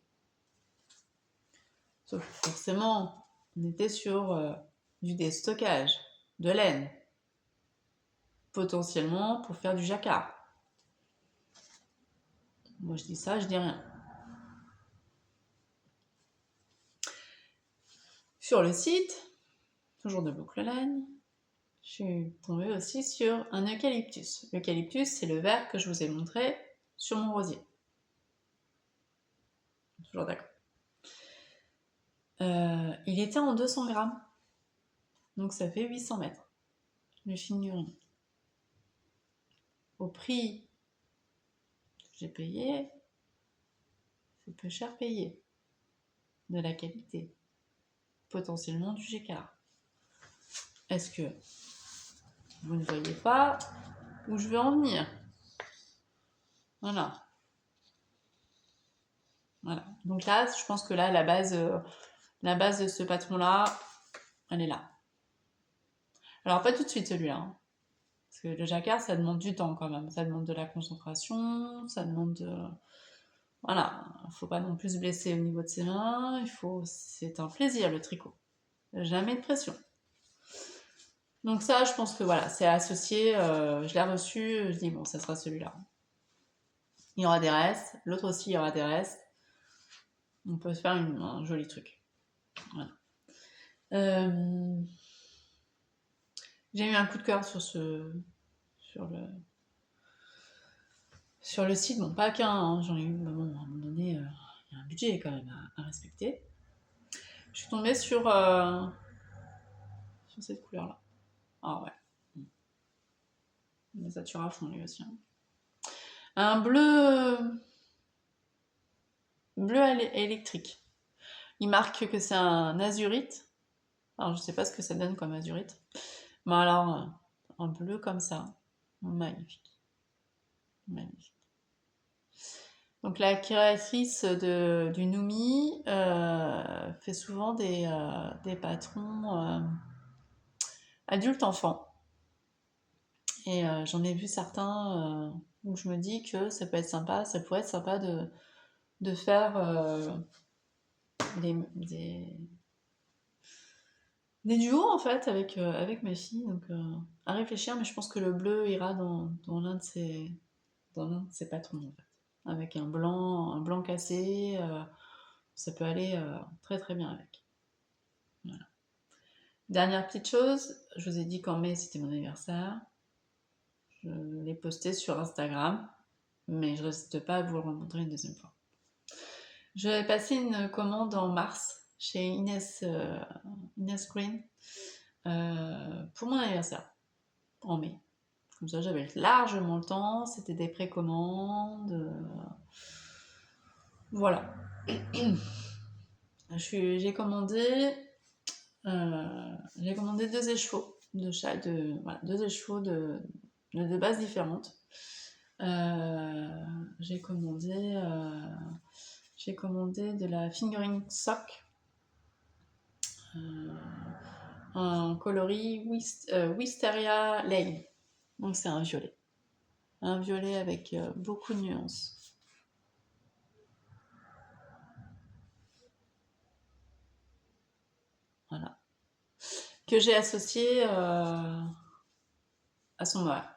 Sauf que forcément, on était sur du déstockage, de laine, potentiellement pour faire du jacquard. Moi je dis ça, je dis rien. Sur le site, toujours de boucle laine, je suis tombée aussi sur un eucalyptus. L'eucalyptus, c'est le verre que je vous ai montré sur mon rosier. Toujours d'accord. Il était en 200 grammes. Donc ça fait 800 mètres. Le figurine. Au prix que j'ai payé, c'est peu cher payé. De la qualité. Potentiellement du jacquard. Est-ce que vous ne voyez pas où je veux en venir? Voilà. Voilà. Donc là, je pense que là, la base de ce patron-là, elle est là. Alors pas tout de suite celui-là. Hein. Parce que le jacquard, ça demande du temps quand même. Ça demande de la concentration, ça demande de... Voilà, faut pas non plus se blesser au niveau de ses mains. C'est un plaisir le tricot. Jamais de pression. Donc ça, je pense que voilà, c'est associé. Je l'ai reçu, je dis bon, ça sera celui-là. Il y aura des restes, l'autre aussi, il y aura des restes. On peut se faire un joli truc. Voilà. J'ai eu un coup de cœur sur le site. Bon, pas qu'un, hein, j'en ai eu, mais bon, à un moment donné, il y a un budget quand même à respecter. Je suis tombée sur cette couleur-là. Ah ouais. Il sature à fond lui aussi. Hein. Un bleu électrique. Il marque que c'est un azurite. Alors je sais pas ce que ça donne comme azurite. Mais alors, un bleu comme ça. Magnifique. Magnifique. Donc la créatrice du Noumi fait souvent des patrons adultes-enfants. Et j'en ai vu certains où je me dis que ça peut être sympa, ça pourrait être sympa de faire des duos en fait avec mes filles. Donc à réfléchir, mais je pense que le bleu ira dans l'un de ces patrons en fait. Avec un blanc cassé, ça peut aller très très bien avec. Voilà. Dernière petite chose, je vous ai dit qu'en mai c'était mon anniversaire. Je l'ai posté sur Instagram, mais je ne reste pas à vous le remontrer une deuxième fois. Je vais passer une commande en mars chez Inès Green pour mon anniversaire, en mai. Comme ça, j'avais largement le temps, c'était des précommandes. Voilà. J'ai commandé 2 écheveaux deux écheveaux de bases différentes. J'ai commandé de la fingering sock en coloris Wisteria Lane. Donc c'est un violet avec beaucoup de nuances. Voilà. Que j'ai associé à son mohair.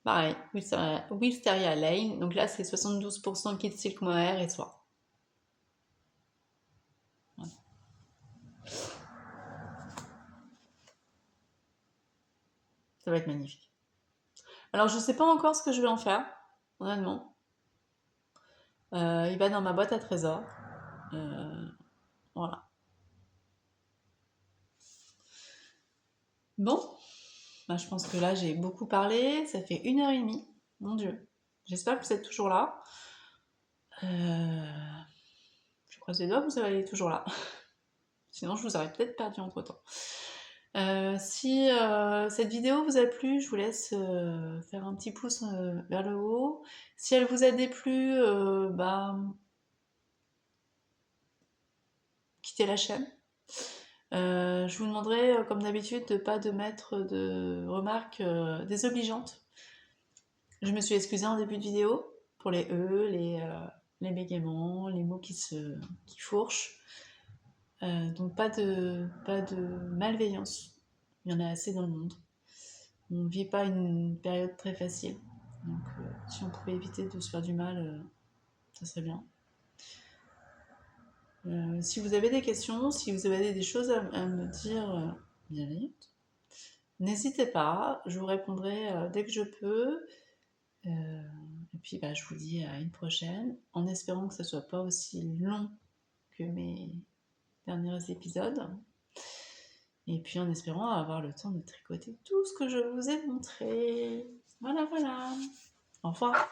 Pareil, Wisteria Lane. Donc là, c'est 72% kit silk mohair et soie. Voilà. Ça va être magnifique. Alors, je ne sais pas encore ce que je vais en faire, honnêtement. Il va dans ma boîte à trésors. Voilà. Bon, bah, je pense que là j'ai beaucoup parlé, ça fait 1h30, mon Dieu. J'espère que vous êtes toujours là. Je croise les doigts, vous allez toujours là. Sinon je vous aurais peut-être perdu entre temps. Si cette vidéo vous a plu, je vous laisse faire un petit pouce vers le haut. Si elle vous a déplu, bah, quittez la chaîne. Je vous demanderai, comme d'habitude, de pas de mettre de remarques désobligeantes. Je me suis excusée en début de vidéo pour les les bégaiements, les mots qui fourchent. Donc pas de malveillance. Il y en a assez dans le monde. On ne vit pas une période très facile. Donc si on pouvait éviter de se faire du mal, ça serait bien. Si vous avez des questions, si vous avez des choses à me dire bienveillantes, n'hésitez pas, je vous répondrai dès que je peux. Et puis bah, je vous dis à une prochaine, en espérant que ça soit pas aussi long que mes derniers épisodes. Et puis en espérant avoir le temps de tricoter tout ce que je vous ai montré. Voilà, voilà. Au revoir.